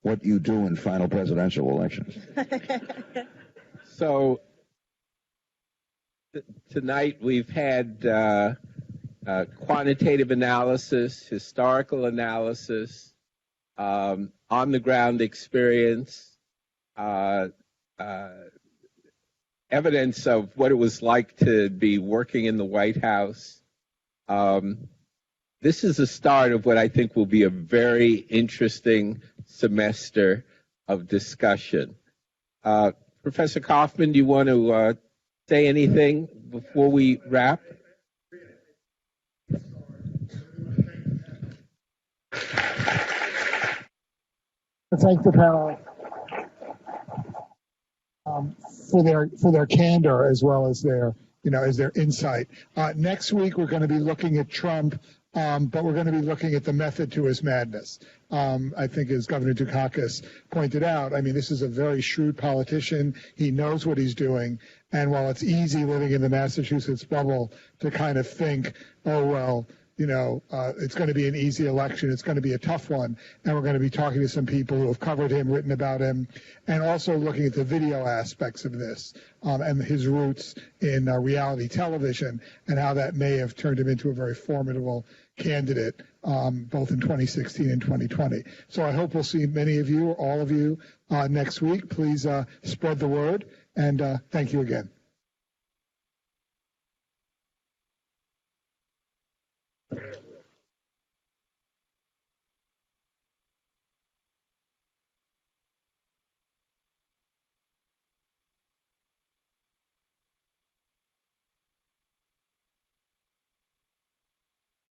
what you do in final presidential elections. So tonight we've had quantitative analysis, historical analysis, on-the-ground experience, evidence of what it was like to be working in the White House. This is the start of what I think will be a very interesting semester of discussion. Professor Kaufman, do you want to say anything before we wrap? Thank the panel for their candor as well as their insight. Next week we're going to be looking at Trump, but we're going to be looking at the method to his madness. I think, as Governor Dukakis pointed out, this is a very shrewd politician. He knows what he's doing, and while it's easy living in the Massachusetts bubble to kind of think, oh well, it's going to be an easy election. It's going to be a tough one. And we're going to be talking to some people who have covered him, written about him, and also looking at the video aspects of this and his roots in reality television and how that may have turned him into a very formidable candidate, both in 2016 and 2020. So I hope we'll see many of you, or all of you, next week. Please spread the word, and thank you again.